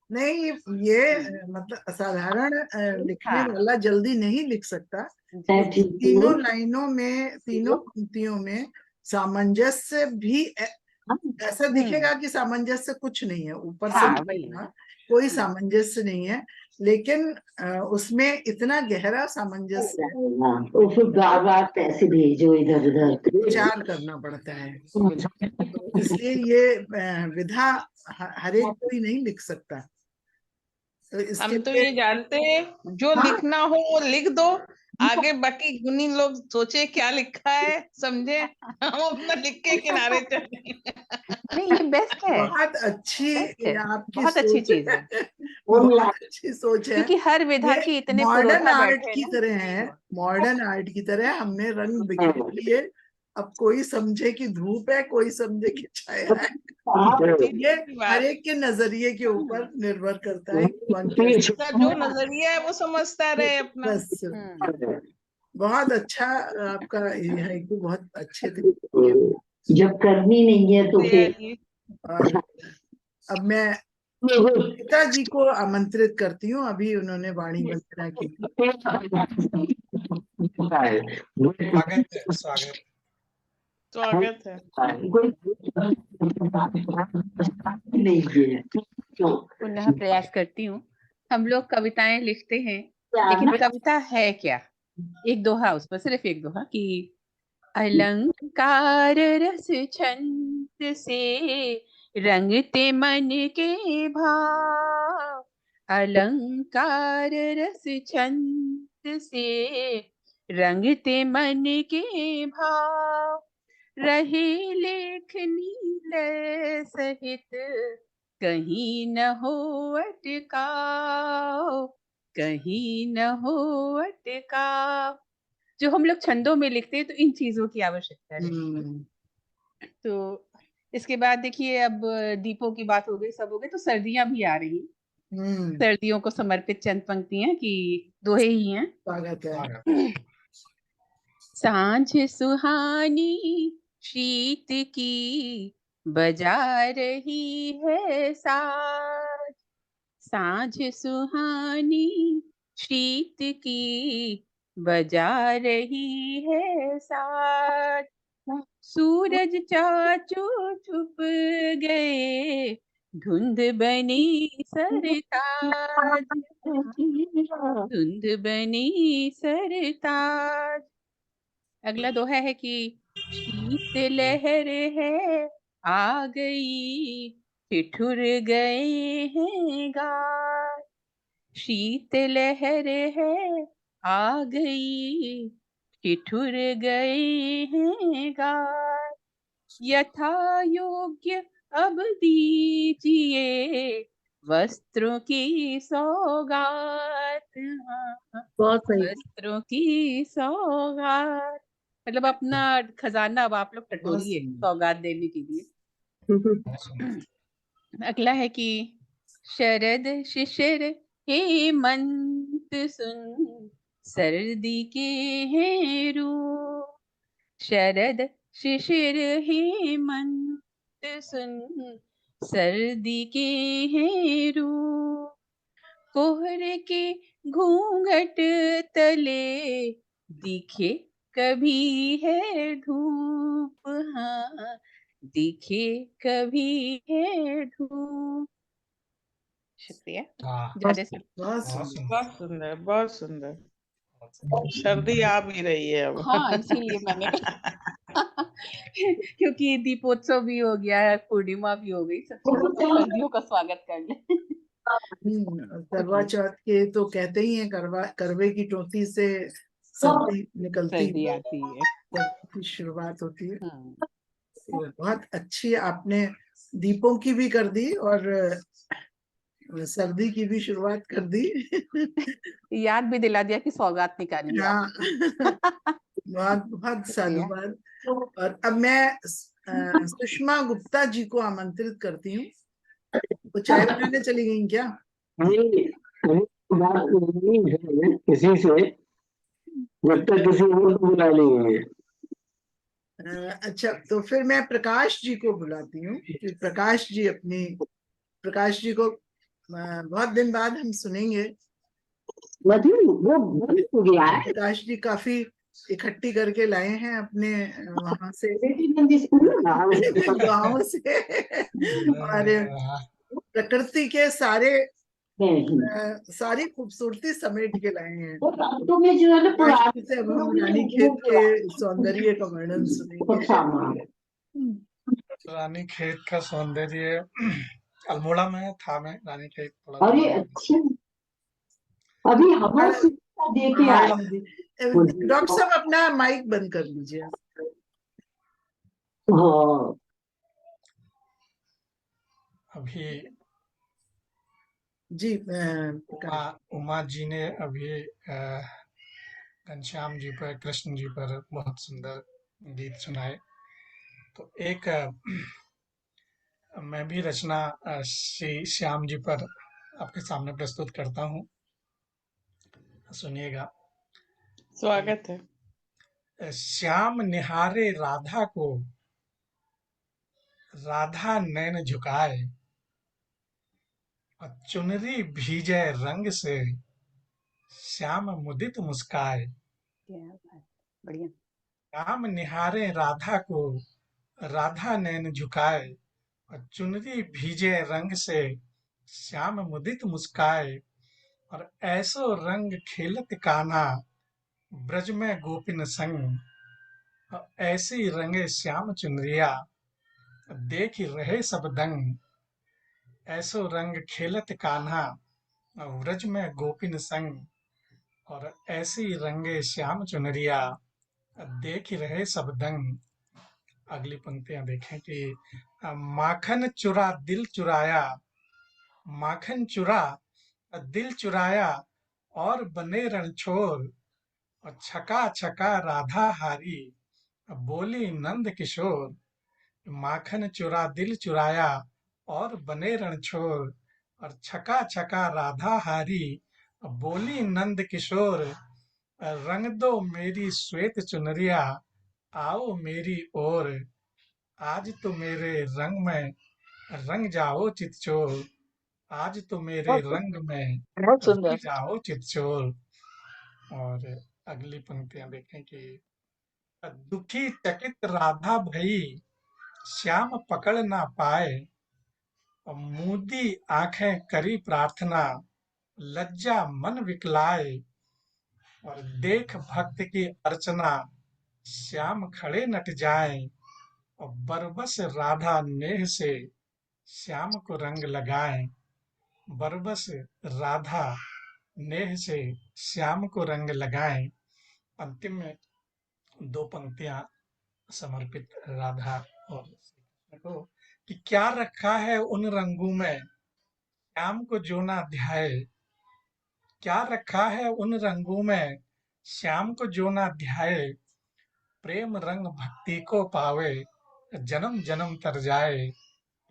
नहीं ये मतलब असाधारण लिखने हाँ। वाला जल्दी नहीं लिख सकता। जी। तीनों लाइनों में, तीनों पंक्तियों में सामंजस्य भी ऐसा दिखेगा कि सामंजस्य कुछ नहीं है, ऊपर से हाँ, वही। कोई सामंजस्य नहीं है, लेकिन उसमें इतना गहरा सामंजस्य है, तो फिर बार बार पैसे भेजो इधर उधर, विचार करना पड़ता है। तो इसलिए ये विधा हर एक कोई नहीं लिख सकता। तो इसके हम तो लिए ये जानते हैं जो हाँ, लिखना हो वो लिख दो, आगे बाकी गुनी लोग सोचे क्या लिखा है समझे, हम अपना लिख के किनारे चले। नहीं, ये बेस्ट है, बहुत अच्छी बेस्ट है, आपकी बहुत अच्छी सोच चीज है, बहुत अच्छी सोच है। क्योंकि हर विधा ये की इतने मॉडर्न पुरोधा आर्ट बैठे की ना। तरह है, मॉडर्न आर्ट की तरह हमने रंग बिखेर लिए। अब कोई समझे कि धूप है, कोई समझे कि छाया है, ये हर एक के नजरिए के ऊपर निर्भर करता है कि कौन कैसे। जिसका जो नजरिया है वो समझता रहे अपना। बस बहुत अच्छा आपका ये है कि बहुत अच्छे थे। जब करनी नहीं है तो फिर और अब मैं पिताजी को आमंत्रित करती हूँ, अभी उन्होंने वाणी वंदना की। स्वागत है, स्वागत। स्वागत है। पुनः प्रयास करती हूँ। हम लोग कविताएं लिखते हैं, लेकिन कविता है क्या? एक दोहा, उस पर सिर्फ एक दोहा कि अलंकार रस छंद से रंगते मन के भाव, अलंकार रस छंद से रंगते मन के भाव, रहे लेखनी लय सहित कहीं न हो अटकाव, कहीं न हो अटकाव। जो हम लोग छंदों में लिखते हैं तो इन चीजों की आवश्यकता है। तो इसके बाद देखिए, अब दीपों की बात हो गई, सब हो गए, तो सर्दियां भी आ रही हैं। सर्दियों को समर्पित चंद पंक्तियां की दोहे ही हैं। स्वागत है। स्वागत। सांझ सुहानी शीत की बजा रही है साज, सांझ सुहानी शीत की बजा रही है साज, सूरज चाचू छुप गए धुंध बनी सरताज, धुंध बनी सरताज। अगला दोहा है कि शीत लहर है आ गई ठिठुर गए हैं गाय, शीत लहर है आ गई ठिठुर गए हैं गाय, यथा योग्य अब दीजिए वस्त्रों की सौगात, बहुत सही। वस्त्रों की सौगात, मतलब अपना खजाना अब आप लोग टटोलिए सौगात देने के लिए। अगला है कि शरद शिशिर हेमंत सुन सर्दी के हैं रूप, शरद शिशिर हेमंत सुन सर्दी के हैं रूप, कोहरे के घूंघट तले दिखे कभी है धूप, हाँ दिखे कभी है धूप। शुक्रिया। हाँ, ज्यादा से बहुत बहुत सुंदर। बहुत सुंदर, बहुत सुंदर। सर्दी आ भी रही है अब। हाँ, इसीलिए मैंने क्योंकि दीपोत्सव भी हो गया है, पूर्णिमा भी हो गई, सब चीजों का सर्दियों का स्वागत कर ले। करवा चौथ के तो कहते ही हैं, करवे की टोटी से सर्दी निकलती सर्दी है, आती है। सर्दी की शुरुआत होती है। हाँ, तो बहुत अच्छी आपने दीपों की भी कर दी और सर्दी की भी शुरुआत कर दी। याद भी दिला दिया कि सौगात निकालिए आप। हाँ, बहुत बहुत शुक्रिया। साधुवाद। और अब मैं सुषमा गुप्ता जी को आमंत्रित करती हूँ। वो चाय बनाने चली गई क्या? नहीं, बात नहीं है किसी से, जब तक किसी और को बुला नहीं है। अच्छा, तो फिर मैं प्रकाश जी को बुलाती हूँ कि प्रकाश जी को बहुत दिन बाद हम सुनेंगे। वो बंद हो गया है। प्रकाश जी काफी इकट्ठी करके लाए हैं अपने वहां से गाँव से, और प्रकृति के सारी खूबसूरती समेट के लाए हैं। तो में जो है ना प्रकाश जी से अब हम रानीखेत के सौंदर्य का वर्णन सुनेंगे। रानीखेत का सौंदर्य अल्मोड़ा में था, मैं रानीखेत थोड़ा अरे दूर है। अच्छा, अभी हवा देके आए। डॉक्टर साहब अपना माइक बंद कर लीजिए। हाँ, अभी जी उमा जी ने अभी घनश्याम जी पर, कृष्ण जी पर बहुत सुंदर गीत सुनाए। तो एक मैं भी रचना श्री श्याम जी पर आपके सामने प्रस्तुत करता हूँ, सुनिएगा। स्वागत है। श्याम निहारे राधा को, राधा नैन झुकाए, और चुनरी भीजे रंग से, श्याम मुदित मुस्काए। बढ़िया। श्याम निहारे राधा को, राधा नैन झुकाए, और चुनरी भीजे रंग से, श्याम मुदित मुस्काए। और ऐसो रंग खेलत कान्हा, ब्रज में गोपिन संग, और ऐसी रंगे श्याम चुनरिया, देख रहे सब दंग। ऐसो रंग खेलत कान्हा, व्रज में गोपिन संग, और ऐसी रंगे श्याम चुनरिया, देख ही रहे सब दंग। अगली पंक्तियां देखें कि माखन चुरा दिल चुराया, माखन चुरा दिल चुराया, और बने रणछोर, और छका छका राधा हारी, बोली नंद किशोर। माखन चुरा दिल चुराया, और बने रणछोर, और छका छका राधा हारी, बोली नंद किशोर। रंग दो मेरी श्वेत चुनरिया, आओ मेरी ओर, आज तो मेरे रंग में रंग जाओ चितचोर, आज तो मेरे बहुत रंग में बहुत रंग सुंदर। जाओ चितचोर। और अगली पंक्तियां देखें कि दुखी चकित राधा भई, श्याम पकड़ ना पाए, और मूदी आंखें करी प्रार्थना, लज्जा मन विकलाए, और देख भक्त की अर्चना, श्याम खड़े नट जाए, और बरबस राधा नेह से श्याम को रंग लगाए, बरबस राधा नेह से श्याम को रंग लगाए। अंतिम में दो पंक्तियां समर्पित राधा और श्री कृष्ण को, कि क्या रखा है उन रंगों में, श्याम को जो ना ध्याए, क्या रखा है उन रंगों में, श्याम को जो ना ध्याए, प्रेम रंग भक्ति को पावे, जन्म जन्म तर जाए,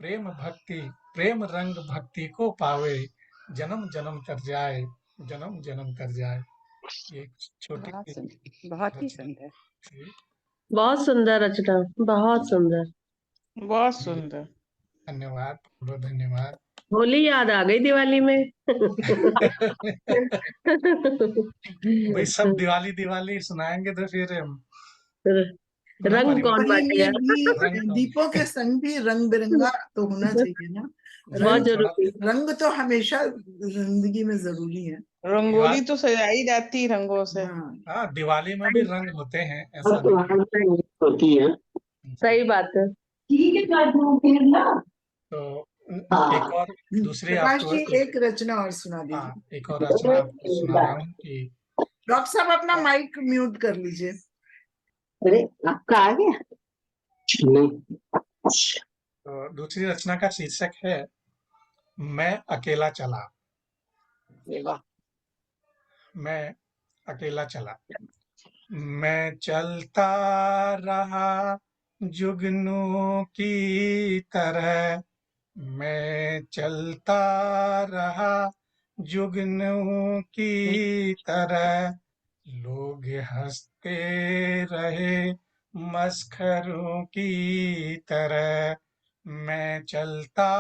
प्रेम भक्ति प्रेम रंग भक्ति को पावे, जन्म जन्म तर जाए, जन्म जन्म तर जाए। ये एक छोटी बहुत सी सुंदर, बहुत ही रचना सुंदर। थी। बहुत सुंदर रचना, बहुत सुंदर। बहुत सुंदर। धन्यवाद, बहुत धन्यवाद। होली याद आ गई दिवाली में। भाई सब दिवाली दिवाली सुनाएंगे तो फिर पूरा रंग हाँ, कौन परिवार वही बांटेगा? ये रंग भी दीपों के संग भी रंग बिरंगा तो होना चाहिए ना। बहुत रंग जरूरी। रंग तो हमेशा जिंदगी में जरूरी है। रंगोली तो सजाई जाती रंगों से। हाँ, हाँ, दिवाली में भी रंग होते हैं, हर ऐसा नहीं त्योहार में ये होती है। है। सही बात है। तो एक हाँ, और दूसरी प्रकाश आपको जी एक रचना और सुना हाँ, दीजिए। एक और रचना आपको सुना रहा हूँ कि डॉक्टर साहब अपना माइक म्यूट कर लीजिए। अरे आपका आ गया नहीं। तो दूसरी रचना का शीर्षक है मैं अकेला चला। अरे वाह। मैं अकेला चला। मैं चलता रहा जुगनू की तरह, मैं चलता रहा जुगनू की तरह, लोग हंसते रहे मस्खरों की तरह। मैं चलता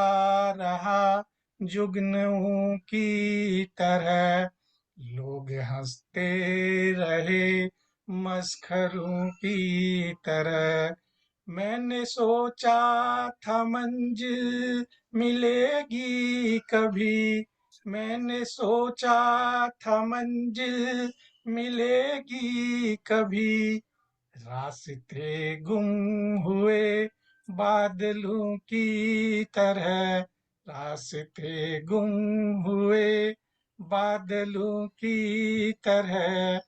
रहा जुगनू की तरह, लोग हंसते रहे मस्खरों की तरह। मैंने सोचा था मंजिल मिलेगी कभी, मैंने सोचा था मंजिल मिलेगी कभी, रास्ते गुम हुए बादलों की तरह, रास्ते गुम हुए बादलों की तरह।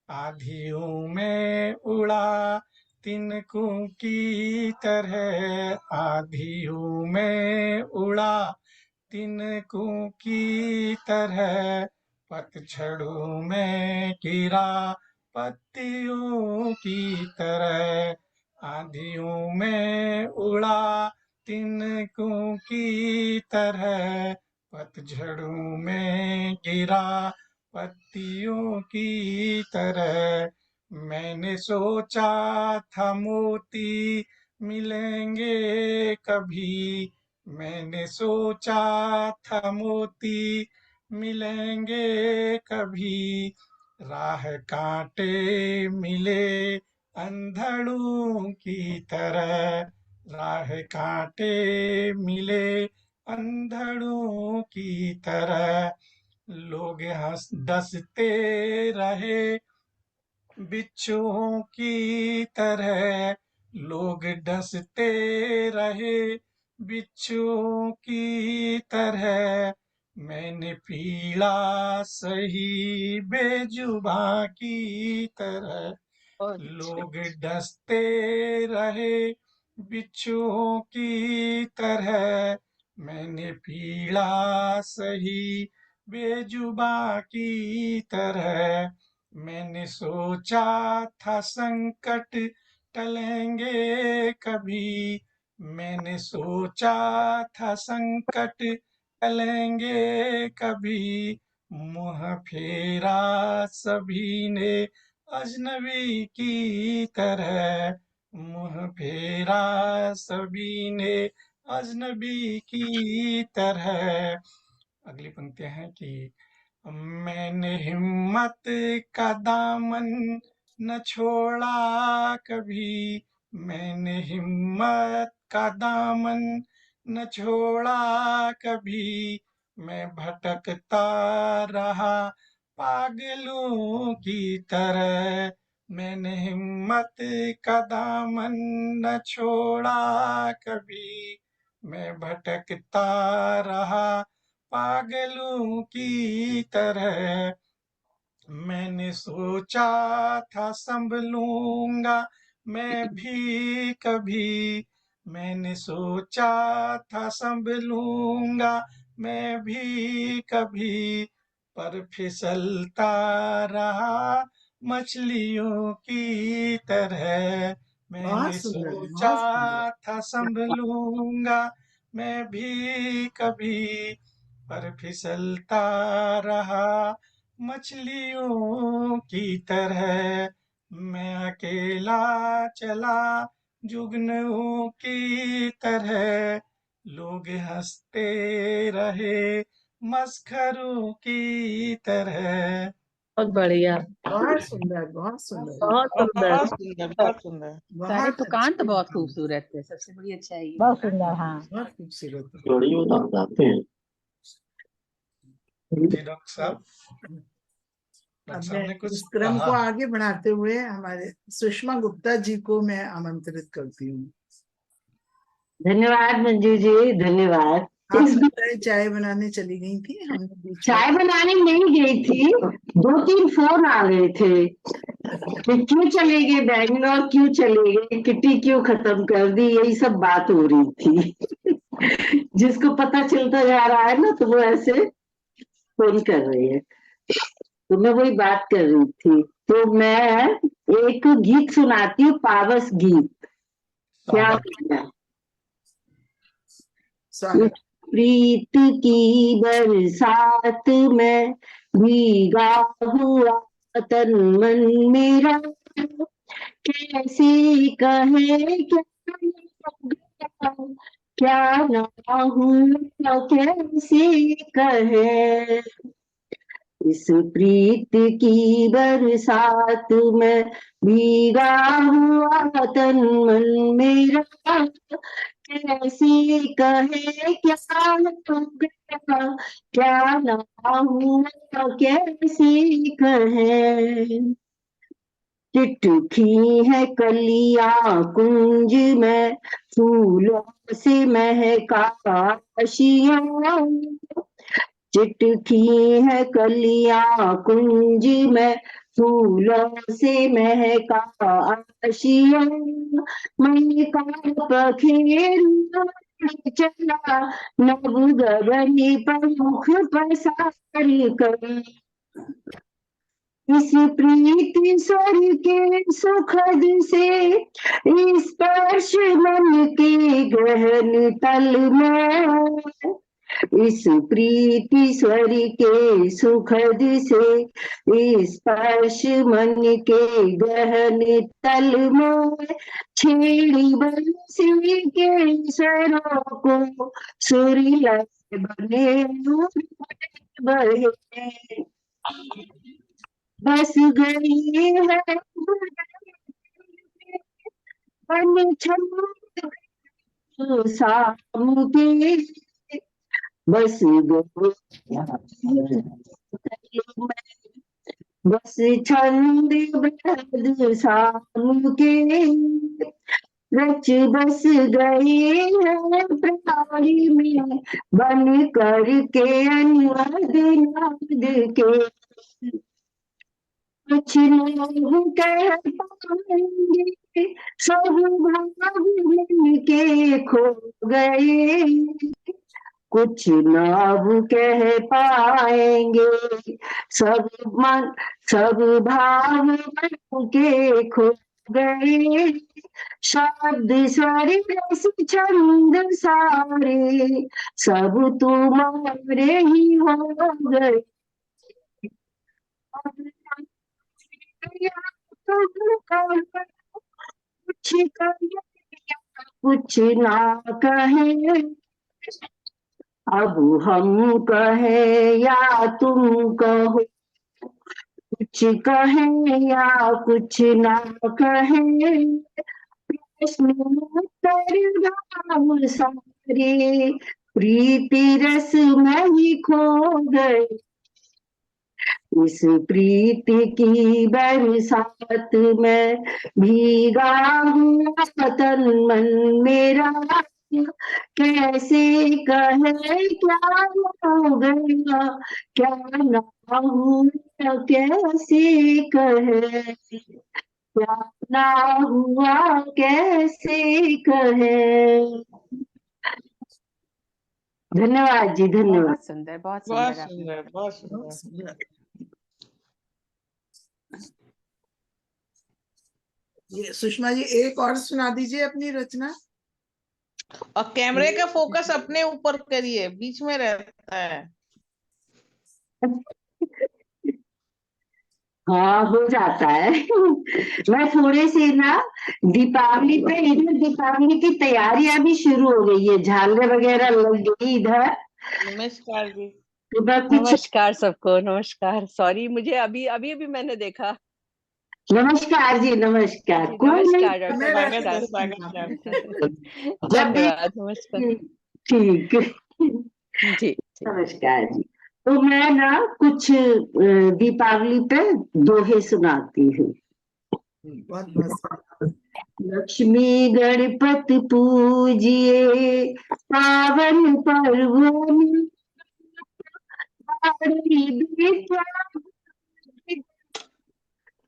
आधियों में उड़ा तिनकों की तरह, आधियों में उड़ा तिनकों की तरह, पतझड़ों में गिरा पत्तियों की तरह, आंधियों में उड़ा तिनकों की तरह, पतझड़ों में गिरा पत्तियों की तरह। मैंने सोचा था मोती मिलेंगे कभी, मैंने सोचा था मोती मिलेंगे कभी, राह कांटे मिले अंधड़ों की तरह, राह कांटे मिले अंधड़ों की तरह। लोग हंस डसते रहे बिच्छुओं की तरह, लोग डसते रहे बिच्छुओं की तरह, मैंने पीड़ा सही बेजुबां की तरह, बहुत अच्छा। लोग डसते रहे बिच्छुओं की तरह। मैंने पीड़ा सही बेजुबां की तरह। मैंने सोचा था संकट टलेंगे कभी। मैंने सोचा था संकट टलेंगे कभी। मुँह फेरा सभी ने अजनबी की तरह। मुँह फेरा सभी ने अजनबी की तरह। अगली पंक्तियां हैं कि मैंने हिम्मत का दामन न छोड़ा कभी। मैंने हिम्मत का दामन न छोड़ा कभी। मैं भटकता रहा पागलों की तरह। मैंने हिम्मत का दामन न छोड़ा कभी। मैं भटकता रहा पागलों की तरह। मैंने सोचा था संभलूंगा मैं भी कभी। मैंने सोचा था संभलूंगा मैं भी कभी। पर फिसलता रहा मछलियों की तरह। बहुत मैंने सुंदर, सोचा बहुत सुंदर। था संभलूंगा मैं भी कभी। पर फिसलता रहा मछलियों की तरह। मैं अकेला चला जुगनुओं की तरह। लोग हंसते रहे मस्खरों की तरह। बहुत बढ़िया, बहुत सुंदर, बहुत सुंदर, बहुत सुंदर। बहुत सुंदर, बहुत सुंदर। सारे बहुत तुकांत अच्छे बहुत हैं। खूबसूरत थे, सबसे बड़ी अच्छा ये बहुत है। सुंदर। हाँ, बहुत खूबसूरत है। जोड़ी बताते हैं। जी डॉक्टर साहब, अब डॉक्टर साहब मैं ने कुछ इस क्रम कहा। को आगे बढ़ाते हुए हमारे सुषमा गुप्ता जी को मैं आमंत्रित करती हूँ। धन्यवाद मंजू जी, धन्यवाद। आप लगता है चाय बनाने चली गई थी, हमने बीच में। चाय बनाने नहीं गई थी, 2-3 फोन आ गए थे कि क्यों चले गए बैंगलोर, क्यों चले गए, किटी क्यों खत्म कर दी, यही सब बात हो रही थी। जिसको पता चलता जा रहा है ना, तो वो ऐसे फोन कर रही है, तो मैं वही बात कर रही थी। तो मैं एक गीत सुनाती हूँ, पावस गीत। क्या स्वागत। स्वागत। प्रीत की बरसात में भीगा हुआ तन मन मेरा, कैसे कहे क्या ना हूँ, कैसे कहे। इस प्रीत की बरसात में भीगा हुआ तन मन मेरा, कैसे कहे क्या गया, क्या ना हुआ, कैसे कहे। चिट्ठी है कलियां कुंज में, फूलों से महका आशियां। चिट्ठी है कलियां कुंज में, फूलों से महका आशियां। मन का पखेरु चला, नभ गगन पर मुख पसार कर। इस प्रीति स्वर के सुखद से स्पर्श मन के गहन तल में। इस प्रीति स्वर के सुखद से स्पर्श मन के गहन तल में। छेड़ी बंसी के स्वरों को सुरीला बने बहे। बस गई है बन छम शाम के, बस गई बस छंद बद शाम के। रच बस गए हैं प्राणी में, बन कर के अनुवाद नाद के। कुछ नहीं कह पाएंगे, सब भाव मन के खो गए। कुछ न अब कह पाएंगे, सब मन सब भाव मन के खो गए। शब्द स्वर रस छंद सारे, सब तुम्हारे ही हो गए। कुछ ना कहे, अब हम कहे या तुम कहो। कुछ कहे या कुछ ना कहे, प्रश्न उत्तर भाव सारे, प्रीति रस में ही खो गए। इस प्रीति की बरसात में भीगा हुआ तन मन मेरा, कैसे कहे क्या हो गया क्या ना हुआ, कैसे कहे क्या ना हुआ, कैसे कहे। धन्यवाद जी, धन्यवाद। बहुत सुंदर, बहुत बहुत सुंदर आपने सुंदर, बहुत बहुत सुंदर। सुंदर। ये सुषमा जी एक और सुना दीजिए अपनी रचना। और कैमरे का फोकस अपने ऊपर करिए, बीच में रहता है। हाँ, हो जाता है। मैं थोड़े से ना दीपावली पे, इधर दीपावली की तैयारियां भी शुरू हो गई है, झालर वगैरह लग गई इधर। नमस्कार जी। तो मैं कुछ नमस्कार सबको, नमस्कार। सॉरी, मुझे अभी अभी अभी मैंने देखा। नमस्कार जी, नमस्कार। जी, कोई नहीं, नमस्कार समय डॉक्टर, रहते नमस्कार। तो सुनना आपने। जब भी धन्यवाद, नमस्कार। ठीक। जी जी। नमस्कार जी। तो मैं ना कुछ दीपावली पे दोहे सुनाती हूँ। बहुत मस्त। लक्ष्मी गणपति पूजिए, पावन पर्वों में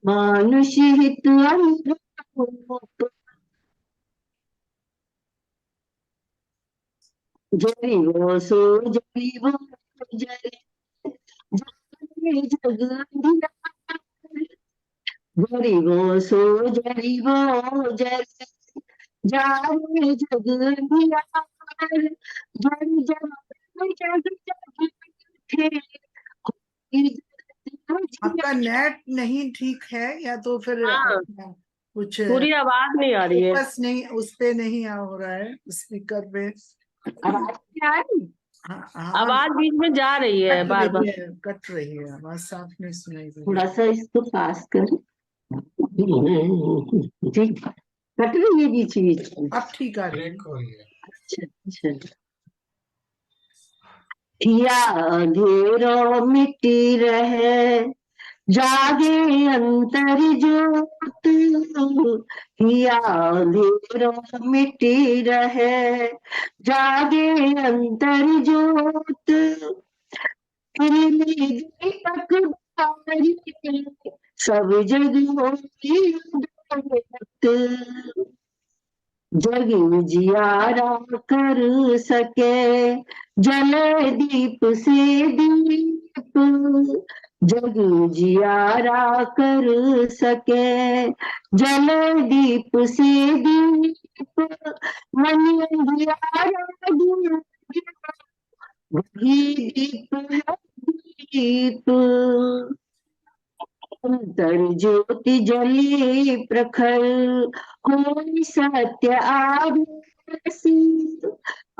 मानुष हित अनुरूप, जरी वो सो जरी वो जरी, जाने जग अंधियार, जरी वो सो जरी वो जरी, जाने जग अंधियार। जरी जग जग जग थे, आपका नेट नहीं ठीक है या तो फिर हाँ, आपका कुछ पूरी आवाज नहीं आ रही है। फोकस नहीं, उस पे नहीं हो रहा है स्पीकर पे। आवाज क्या है? हाँ हाँ, आवाज बीच में जा रही है कट बार बार। रही है, कट रही है, आवाज साफ नहीं सुनाई दे थोड़ा रही। सा इसको पास कर। ठीक, कट रही है बीच बीच में। अब ठीक आ रही है। ब्रेक हो रही है। अच्छा अच्छा। किया अंधेरों मिट्टी रहे, जागे अंतर ज्योत। किया अंधेरों मिट्टी रहे, जागे अंतर ज्योत। दीपक बारी, सब जग होती उजाला। जग उजियारा कर सके, जले दीप से दीप। जग उजियारा कर सके, जले दीप से दीप। मन अंधियारा दूर, वही दीप है दीप। अंतर ज्योति जली प्रखर, होई सत्य आभास।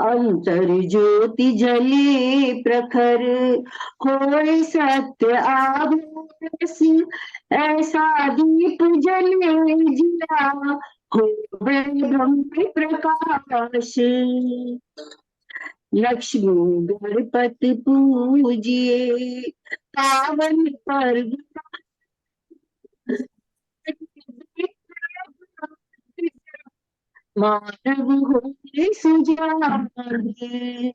अंतर ज्योति जली प्रखर, होई सत्य आभास। ऐसा दीप जले जिया, हो ब्रह्म प्रकाश। लक्ष्मी गणपति पूजिए, पावन पर्व मानव होने सुजाने,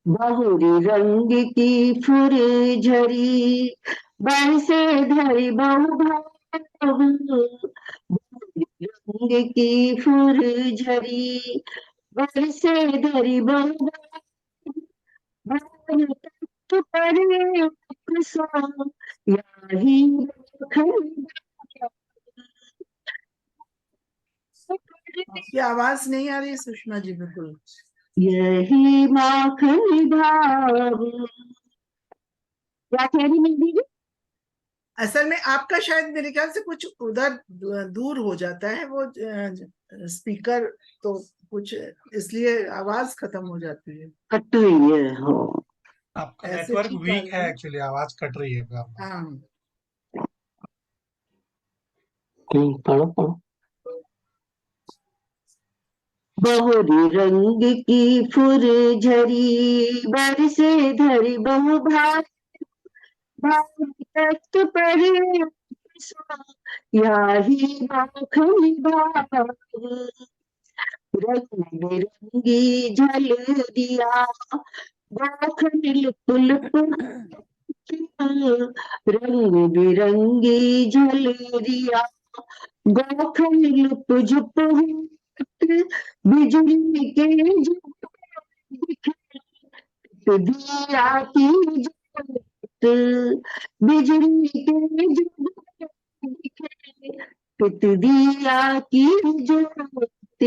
बहुरी रंग की फुरझरी, बरसे धरि बहु भाव, बहुरी रंग की फुरझरी, बरसे धरि बहु भाव, तख्त पर एक सो, याही राखन आपकी आवाज नहीं आ रही सुषमा जी बिल्कुल। यही माखन भाव। क्या कह रही नंदी जी? असल में आपका शायद मेरे ख्याल से कुछ उधर दूर हो जाता है वो स्पीकर, तो कुछ इसलिए आवाज खत्म हो जाती है। कट रही है। हाँ आपका ऐसे नेटवर्क ठीक आ वीक रही है है। एक्चुअली, आवाज कट रही है आपका। हाँ पढ़ो पढ़ो। बहुरी रंग की फुरझरी, बरसे धरि बहु भाव, तख्त पर एक सो, याही माखन भाव, रंग बिरंगी झल दिया, माखन लुप लुप, रंग बिरंगी झल दिया, गोखन लुप झुप होत, बिजली के झुक दिया की जोत, बिजली के झुक पित दिया की जोत,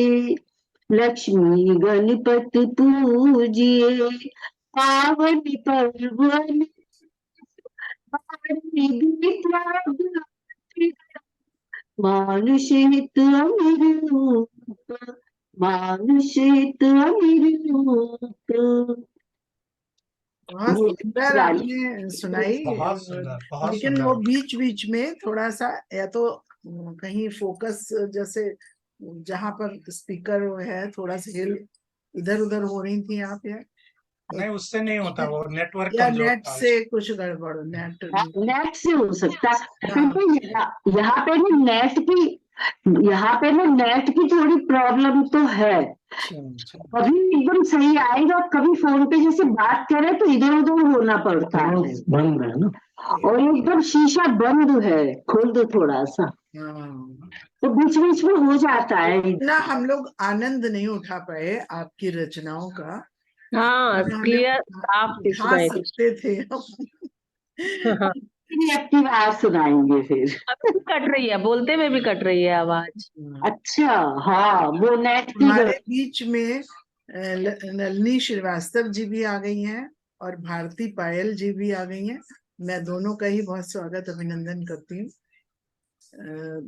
लक्ष्मी गणपत पूजिए, पावन पर्व मानुषित अमीर रूप, मानुषित अमीर रूप। बहुत ये सुंदर गाली आपने सुनाई। बहुत सुंदर, बहुत लेकिन सुंदर। वो बीच बीच में थोड़ा सा या तो कहीं फोकस, जैसे जहां पर स्पीकर है थोड़ा सा हिल इधर उधर हो रही थी आप, नहीं, उससे नहीं होता, वो नेटवर्क या कमजोर नेट था। से कुछ गड़बड़, नेट। नेट से हो सकता है, हाँ। क्योंकि यहाँ पे ना नेट की, यहाँ पे ना नेट की थोड़ी प्रॉब्लम तो है। कभी एकदम सही आएगा, कभी फोन पे जैसे बात करें तो इधर उधर होना पड़ता है। बंद है ना। और एकदम शीशा बंद है, खोल दो थोड़ा सा, तो बीच बीच में हो जाता है। ना हम लोग आनंद नहीं उठा पाए आपकी रचनाओं का। हाँ हमें क्लियर साफ दिख उठा रहा है। सकते थे। आपकी आवाज सुनाएंगे फिर। अभी भी कट रही है, बोलते हुए भी कट रही है आवाज। अच्छा, हाँ वो नेट की हमारे बीच में नलिनी श्रीवास्तव जी भी आ गई हैं और भारती पायल जी भी आ गई हैं। मैं दोनों का ही बहुत स्वागत अभिनंदन करती हूँ।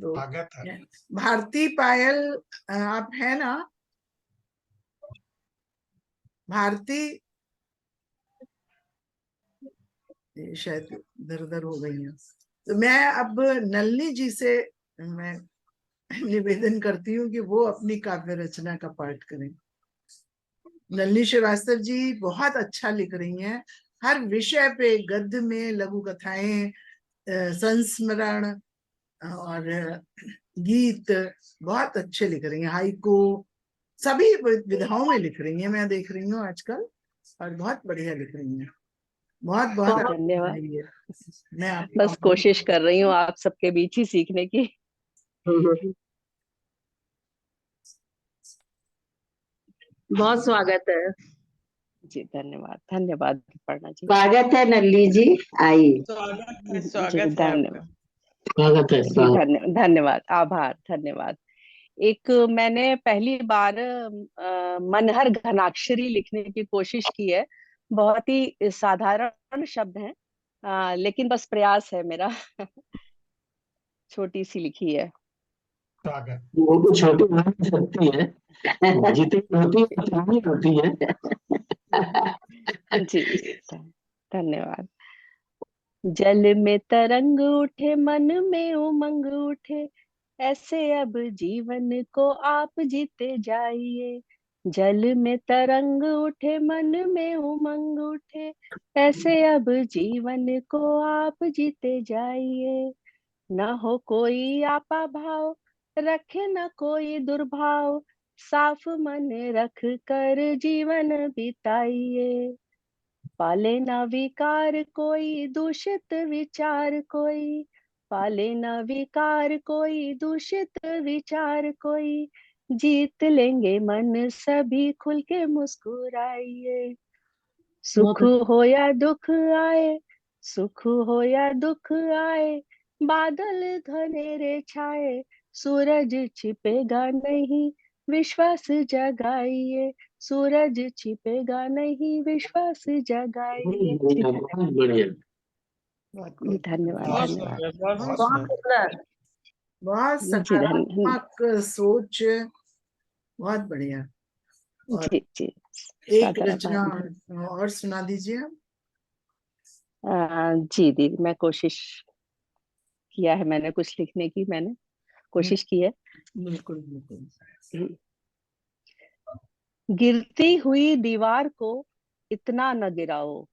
तो स्वागत है। भारती पायल आप है ना? भारती शायद इधर उधर हो गई है। तो मैं अब नलिनी जी से मैं निवेदन करती हूँ कि वो अपनी काव्य रचना का पाठ करें। नलिनी श्रीवास्तव जी बहुत अच्छा लिख रही हैं, हर विषय पे गद्य में लघु कथाएं, संस्मरण और गीत बहुत अच्छे लिख रही हैं। हाइकू सभी विधाओं में लिख रही हैं, मैं देख रही हूँ आजकल, और बहुत बढ़िया लिख रही हैं। बहुत बहुत धन्यवाद। मैं बस कोशिश कर रही हूँ आप सबके बीच ही सीखने की। बहुत स्वागत है जी, धन्यवाद धन्यवाद पर्णा जी। स्वागत है नल्ली जी, आइए। स्वागत है धन्यवाद। आपका। स्वागत है। जी धन्यवाद, आभार, धन्यवाद। एक मैंने पहली बार मनहर घनाक्षरी लिखने की कोशिश की है। बहुत ही साधारण शब्द हैं, लेकिन बस प्रयास है मेरा। छोटी सी लिखी है। स्वागत। वो तो छोटी नहीं सकती है, जितनी होती है उतनी ही होती है। जी धन्यवाद। जल में तरंग उठे, मन में उमंग उठे, ऐसे अब जीवन को आप जीते जाइए। जल में तरंग उठे, मन में उमंग उठे, ऐसे अब जीवन को आप जीते जाइए। न हो कोई आपा भाव, रखे न कोई दुर्भाव, साफ मन रख कर जीवन बिताइए। पाले ना विकार कोई दूषित विचार कोई, पाले ना विकार कोई दूषित विचार कोई, जीत लेंगे मन सभी खुल के मुस्कुराइए। सुख हो या दुख आए, सुख हो या दुख आए, बादल घनेरे छाए, सूरज छिपेगा नहीं, विश्वास जगाइए। सूरज छिपेगा नहीं, विश्वास जगाइए। बहुत बढ़िया। धन्यवाद बहुत धन्यवाद। सुंदर, बहुत बहुत सुंदर। बहुत जी सकारात्मक सोच, बहुत बढ़िया। और जी जी एक साधारण रचना बात। और सुना दीजिए आप। जी दीदी, मैं कोशिश किया है, मैंने कुछ लिखने की मैंने कोशिश की है। बिल्कुल बिल्कुल। गिरती हुई दीवार को इतना न गिराओ,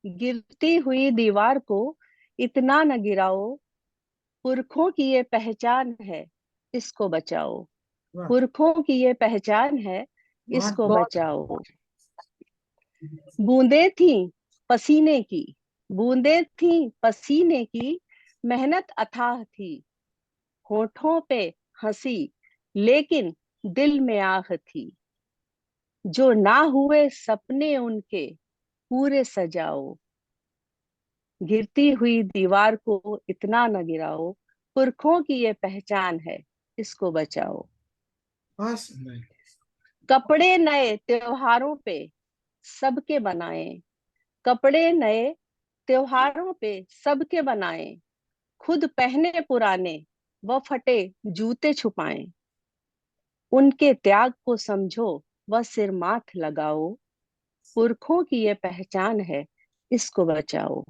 गिरती हुई दीवार को इतना न गिराओ, पुरखों की ये पहचान है, इसको बचाओ। वाह, पुरखों की ये पहचान है, बहुत इसको बहुत बचाओ। बूंदे थी पसीने की, बूंदे थी पसीने की, मेहनत अथाह थी। होठों पे हंसी लेकिन दिल में आह थी। जो ना हुए सपने उनके पूरे सजाओ। गिरती हुई दीवार को इतना न गिराओ, पुरखों की ये पहचान है, इसको बचाओ। बहुत सुंदर। कपड़े नए त्योहारों पे सबके बनाए, कपड़े नए त्योहारों पे सबके बनाए, खुद पहने पुराने व फटे जूते छुपाएं। उनके त्याग को समझो व सिर माथ लगाओ। पुरखों की ये पहचान है, इसको बचाओ।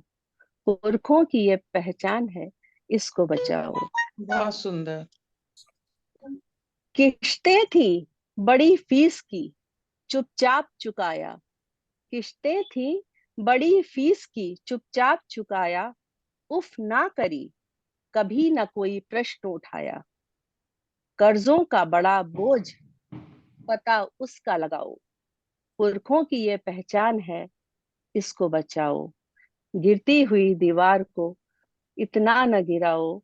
पुरखों की ये पहचान है, इसको बचाओ। बहुत सुंदर। किश्तें थी बड़ी फीस की, चुपचाप चुकाया। किश्तें थी बड़ी फीस की, चुपचाप चुकाया। उफ ना करी, कभी न कोई प्रश्न उठाया। कर्जों का बड़ा बोझ पता उसका लगाओ। पुरखों की ये पहचान है, इसको बचाओ। गिरती हुई दीवार को इतना न गिराओ,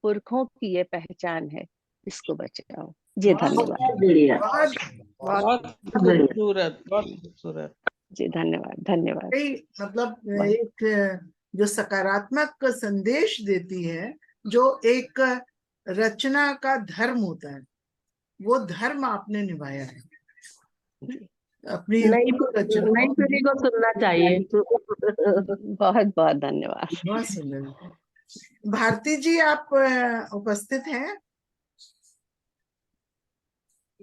पुरखों की ये पहचान है, इसको बचाओ। जी बहुत धन्यवाद। बढ़िया। बहुत बहुत बढ़िया। खूबसूरत, बहुत खूबसूरत। जी धन्यवाद धन्यवाद। मतलब एक जो सकारात्मक संदेश देती है, जो एक रचना का धर्म होता है, वो धर्म आपने निभाया है अपनी नई रचना। नई पीढ़ी को सुनना चाहिए। बहुत बहुत धन्यवाद। बहुत सुंदर। भारती जी, आप उपस्थित हैं?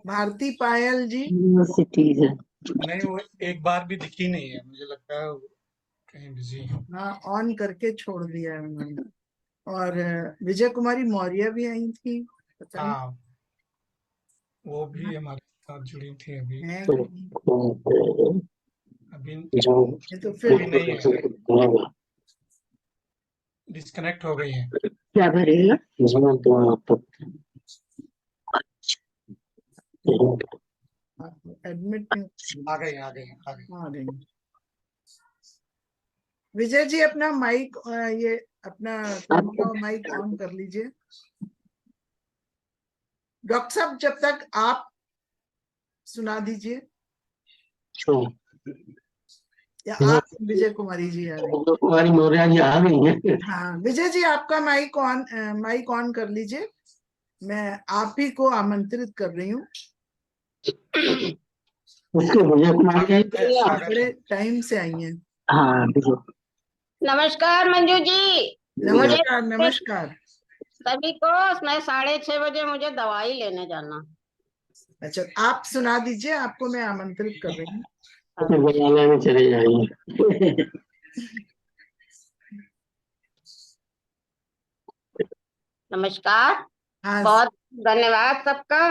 भारती पायल जी। यूनिवर्सिटीज है। नहीं, वो एक बार भी दिखी नहीं है, मुझे लगता है वो कहीं बिजी है। हाँ, ऑन करके छोड़ दिया है उन्होंने। और विजय कुमारी मौर्य भी आई थी, पता नहीं हाँ, वो भी हमारे साथ जुड़ी थी अभी। है तो कि अभी ये तो फिर अभी नहीं है, डिस्कनेक्ट हो गई है। क्या भरेगा इसमें तो आप एडमिट आ गई आ गई आ गई। आ गई। विजय जी, अपना माइक ये अपना कैमरा और माइक ऑन कर लीजिए। डॉक्टर साहब, जब तक आप सुना दीजिए, या आप विजय कुमारी जी आ गई। कुमारी मौर्य जी आ गई है। हाँ, विजय जी, आपका माइक ऑन कर लीजिए। मैं आप ही को आमंत्रित कर रही हूँ। उसके विजय कुमारी जी स्वागत बड़े है। टाइम से आई हैं। हाँ विजय। नमस्कार मंजू जी। मुझे नमस्कार नमस्कार। सभी को मैं 6:30 बजे मुझे दवाई लेने जाना। अच्छा, आप सुना दीजिए, आपको मैं आमंत्रित कर रही हूँ। विद्यालय में चले जाएंगे। नमस्कार। हाँ, बहुत धन्यवाद सबका,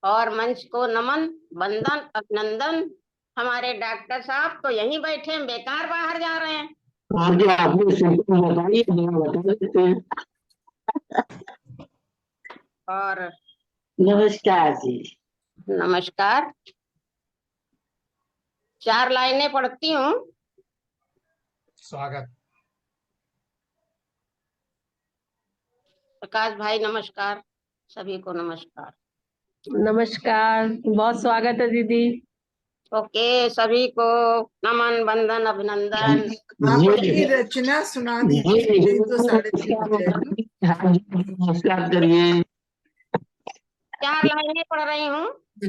और मंच को नमन, वंदन, अभिनंदन। हमारे डॉक्टर साहब तो यहीं बैठे हैं, बेकार बाहर जा रहे हैं। आगे आपने सिम्टम बताइए, बता देते हैं। और नमस्कार जी। नमस्कार। 4 लाइनें पढ़ती हूँ। स्वागत। प्रकाश भाई नमस्कार, सभी को नमस्कार। नमस्कार, बहुत स्वागत है दीदी। ओके, सभी को नमन, वंदन, अभिनंदन। आप अपनी रचना सुना दीजिए, 3 तो 3:30 बज जाएगा। नमस्कार करिए। 4 लाइनें पढ़ रही हूँ। कि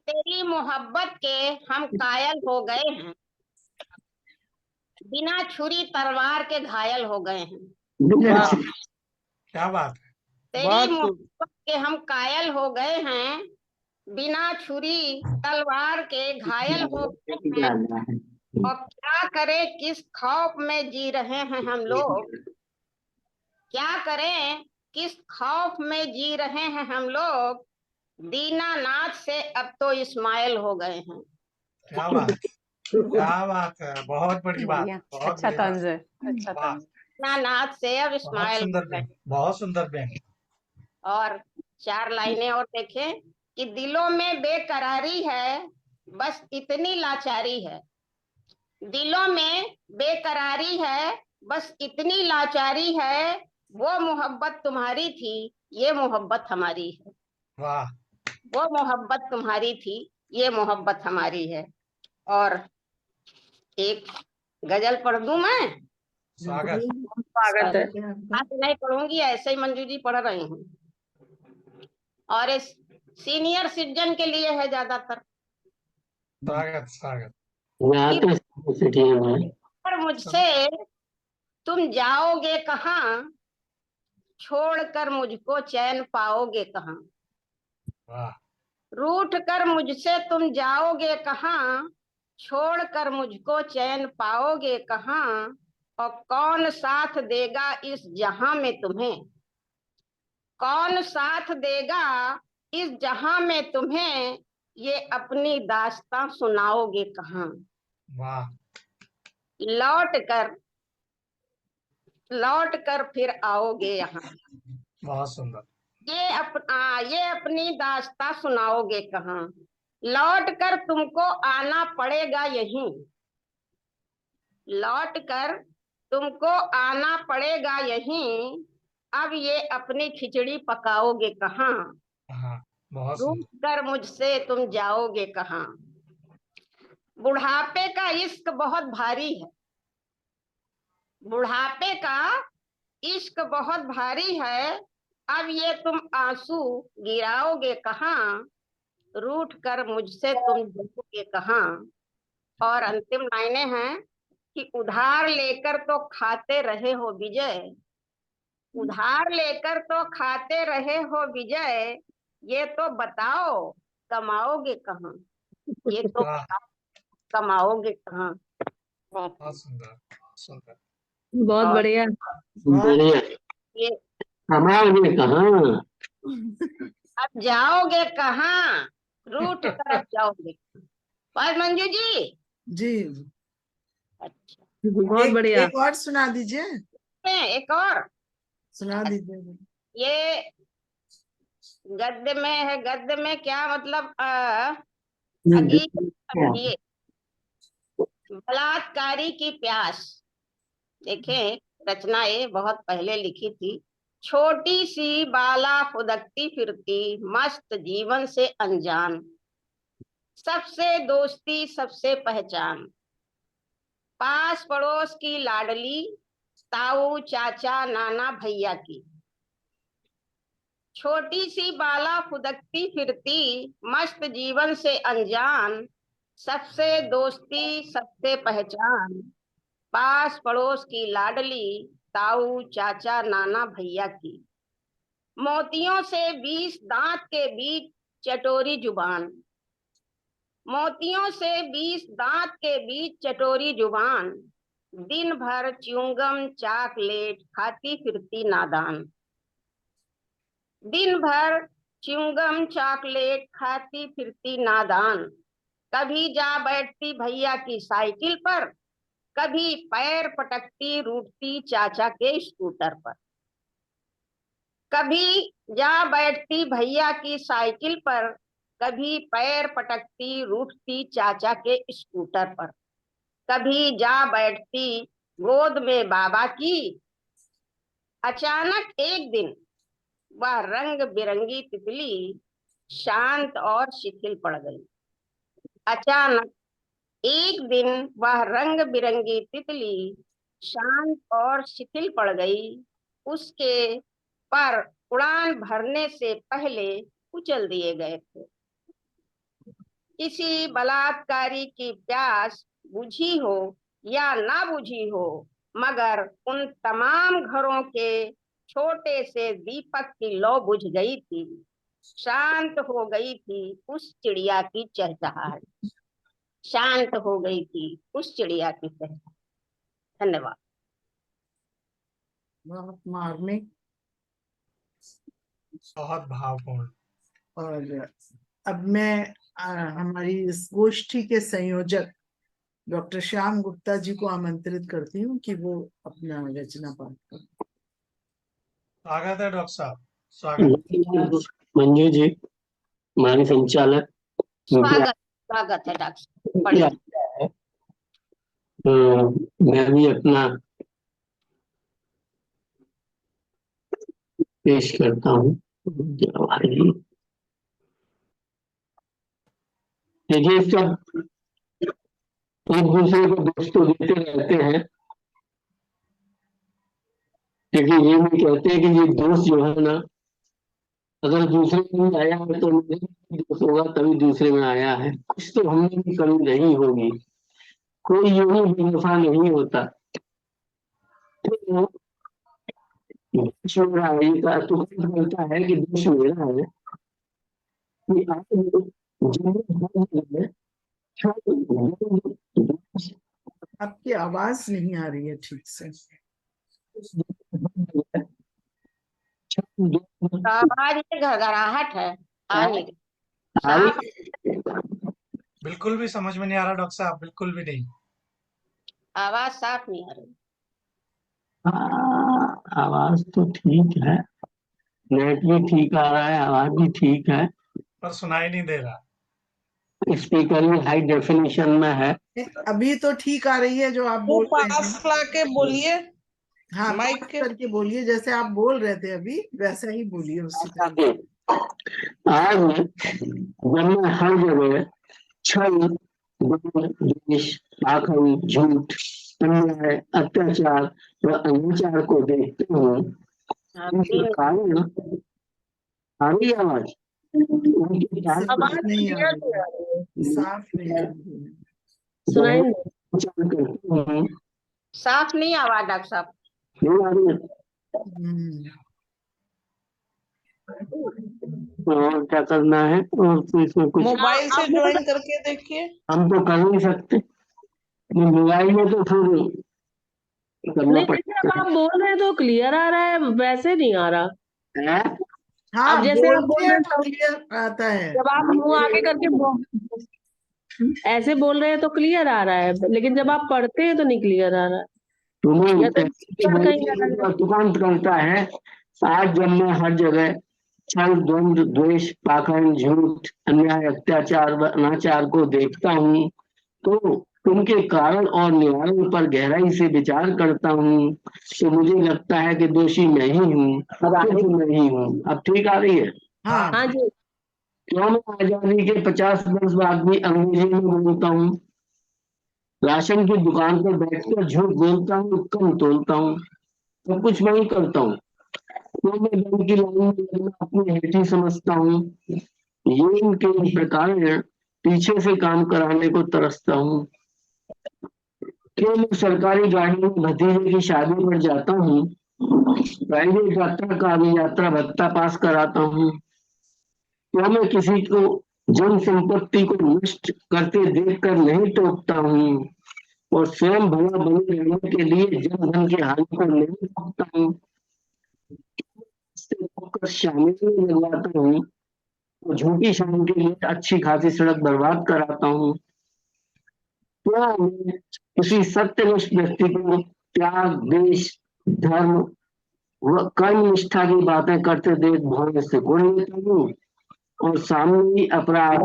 तेरी मोहब्बत के हम कायल हो गए हैं, बिना छुरी तलवार के घायल हो गए हैं। वाह, क्या बात है। तेरी मोहब्बत के हम कायल हो गए हैं, बिना छुरी तलवार के घायल हो गए हैं। और क्या करें, किस खौफ में जी रहे हैं हम लोग, क्या करें, किस खौफ में जी रहे हैं हम लोग, दीनानाथ से अब तो इस्माइल हो गए हैं। क्या बात, क्या बात है, बहुत बड़ी बात, बहुत अच्छा बड़ी बात। तंज है, अच्छा वाह, तंज। दीनानाथ से अब बहुत इस्माइल सुंदर हो गए। बेन, बहुत सुंदर बेन। और 4 लाइनें और देखें। कि दिलों में बेकरारी है, बस इतनी लाचारी है। दिलों में बेकरारी है, बस इतनी लाचारी है। वो मोहब्बत तुम्हारी थी, ये मोहब्बत हमारी है। वाह, वो मोहब्बत तुम्हारी थी, ये मोहब्बत हमारी है। और एक गजल पढ़ दूं मैं। स्वागत। स्वागत है। आज नहीं पढ़ूंगी, ऐसे ही मंजू जी पढ़ रही हूँ। और इस सीनियर सिटीजन के लिए है ज्यादातर। स्वागत, स्वागत। पर मुझसे तुम जाओगे कहाँ, छोड़कर मुझको चैन पाओगे कहाँ। वाह, रूठ कर मुझसे तुम जाओगे कहाँ, छोड़कर मुझको चैन पाओगे कहाँ। और कौन साथ देगा इस जहां में तुम्हें, कौन साथ देगा इस जहां में तुम्हें, ये अपनी दास्तां सुनाओगे कहाँ। वाह, लौट कर फिर आओगे यहाँ, बहुत सुंदर। ये अपनी दास्तां सुनाओगे कहाँ। लौट कर तुमको आना पड़ेगा यहीं, लौट कर तुमको आना पड़ेगा यहीं। अब ये अपनी खिचड़ी पकाओगे कहाँ, हाँ, बहुत रूठ सुंदर। कर मुझसे तुम जाओगे कहाँ। बुढ़ापे का इश्क बहुत भारी है, बुढ़ापे का इश्क बहुत भारी है। अब ये तुम आंसू गिराओगे कहाँ, रूठ कर मुझसे तुम जाओगे कहाँ। और अंतिम लाइनें हैं। कि उधार लेकर तो खाते रहे हो विजय, उधार लेकर तो खाते रहे हो विजय। ये तो बताओ कमाओगे कहाँ, ये तो वाह, कमाओगे कहाँ। बहुत सुंदर, बहुत सुंदर। बहुत और बढ़िया। ये कमाओगे कहाँ, अब जाओगे कहाँ, रूठ कर अब जाओगे। बस मंजू जी। जी, अच्छा, बहुत बढ़िया। एक और सुना दीजिए, एक और सुना दीजिए। ये गद्य में है। गद्य में क्या मतलब, ये बलात्कारी की प्यास। देखें, रचना ये बहुत पहले लिखी थी। छोटी सी बाला फुदकती फिरती, मस्त जीवन से अनजान, सबसे दोस्ती सबसे पहचान, पास पड़ोस की लाडली, ताऊ चाचा नाना भैया की। छोटी सी बाला फुदकती फिरती, मस्त जीवन से अनजान, सबसे दोस्ती सबसे पहचान, पास पड़ोस की लाडली, ताऊ चाचा नाना भैया की। मोतियों से 20 दांत के बीच चटोरी जुबान, मोतियों से 20 दांत के बीच चटोरी जुबान, दिन भर च्युइंगम चॉकलेट खाती फिरती नादान, दिन भर च्युइंगम चॉकलेट खाती फिरती नादान। कभी जा बैठती भैया की साइकिल पर, कभी पैर पटकती रूठती चाचा के स्कूटर पर। कभी जा बैठती भैया की साइकिल पर, कभी पैर पटकती रूठती चाचा के स्कूटर पर, कभी जा बैठती गोद में बाबा की। अचानक एक दिन वह रंग बिरंगी तितली शांत और शिथिल पड़ गई। अचानक एक दिन वह रंग बिरंगी तितली शांत और शिथिल पड़ गई। उसके पर उड़ान भरने से पहले कुचल दिए गए थे। किसी बलात्कारी की प्यास बुझी हो या ना बुझी हो, मगर उन तमाम घरों के छोटे से दीपक की लौ बुझ गई थी। शांत हो गई थी उस चिड़िया की चहचहाहट, शांत हो गई थी उस चिड़िया की चहचहाहट। धन्यवाद। बहुत मार्मिक बहुत भावपूर्ण। और अब मैं हमारी इस गोष्ठी के संयोजक डॉक्टर श्याम गुप्ता जी को आमंत्रित करती हूँ कि वो अपना रचना पाठ करें। स्वागत है डॉक्टर साहब, स्वागत। मंजू जी हमारे संचालक, स्वागत स्वागत है डॉक्टर साहब, पढ़िए। मैं भी अपना पेश करता हूँ। देखिए, सब एक दूसरे को दोस्त तो देते रहते हैं, लेकिन ये भी कहते हैं कि ये दोस्त जो है ना, अगर दूसरे में आया है तो मेरे भी दोस्त होगा तभी दूसरे में आया है। कुछ तो हमने भी कमी नहीं होगी, कोई यूं ही बेवफा नहीं होता। तो दोष मेरा है, ये का तो बोलता है कि दोष मेरा है कि आप आपकी आवाज नहीं आ रही है ठीक से। आवाज में घरघराहट है, आ नहीं रही। साफ बिल्कुल भी समझ में नहीं आ रहा डॉक्टर साहब, बिल्कुल भी नहीं। आवाज साफ नहीं आ रही। आवाज तो ठीक है, नेट भी ठीक आ रहा है, आवाज भी ठीक है, पर सुनाई नहीं दे रहा। स्पीकर भी हाई डेफिनेशन में है। अभी तो ठीक आ रही है जो आप बोल रहे हैं। पास ला के बोलिए, हाँ, माइक पास के। करके बोलिए, जैसे आप बोल रहे थे अभी वैसा ही बोलिए उसी तरह। आज जब मैं हर जगह छल, द्वेष, आखिरी, झूठ, अन्याय, अत्याचार व अनाचार को देखते हूँ, उनके कारण आ रही आवाज, उनके कारण नहीं आ रही, साफ नहीं आ रही है। सुनाई नहीं। विचार करते हूँ, साफ नहीं आवाज डॉक्टर साहब। नहीं आ रही है। और क्या करना है, और तो इसमें कुछ मोबाइल से ज्वाइन करके देखिए। हम तो कर नहीं सकते, मोबाइल में तो फिर करना नहीं, जैसे अब पड़ेगा। आप बोल रहे हैं तो क्लियर आ रहा है, वैसे नहीं आ रहा। है? हाँ, अब जैसे आप बोलते बोल रहे हैं हैं तो क्लियर आता है। जब आप मुंह आगे करके ऐसे बोल रहे हैं तो क्लियर आ रहा है, लेकिन जब आप पढ़ते हैं तो नहीं क्लियर आ रहा है। तुम्हें या तो कहीं अलग है। तुरंत करता है। आज जब मैं हर जगह छल, द्वंद्व, द्वेष, पाखंड, झूठ, अन्याय, अत्याचार व अनाचार को देखता हूँ, तो उनके कारण और निवारण पर गहराई से विचार करता हूँ, तो मुझे लगता है कि दोषी मैं ही हूँ, सिर्फ मैं ही हूँ। अब ठीक आ रही है? हाँ, हाँ जी। क्यों मैं आजादी के 50 वर्ष बाद भी अंग्रेजी में बोलता हूँ, राशन की दुकान पर बैठकर झूठ बोलता हूँ, कम तोलता हूँ, सब कुछ मैं ही करता हूँ। तो मैं बैंक की लाइन में लगना अपनी हेठी समझता हूँ, ये इनके प्रकार है, पीछे से काम कराने को तरसता हूँ। क्यों मैं सरकारी गाड़ी में भतीजे की शादी पर जाता हूँ, प्राइवेट यात्रा का भी यात्रा भत्ता पास कराता हूँ। क्या मैं किसी को जन संपत्ति को नष्ट करते देखकर नहीं टोकता हूँ, और स्वयं भला बने रहने के लिए जन धन की हानि को नहीं रोकता हूँ। शामिल में लगवाता हूँ, तो झूठी शान के लिए अच्छी खासी सड़क बर्बाद कराता हूँ। क्या मैं किसी सत्यनिष्ठ व्यक्ति को त्याग, देश, धर्म वह कर्म निष्ठा की बातें करते देख भौं से कोड़ लेता हूँ, और सामने ही अपराध,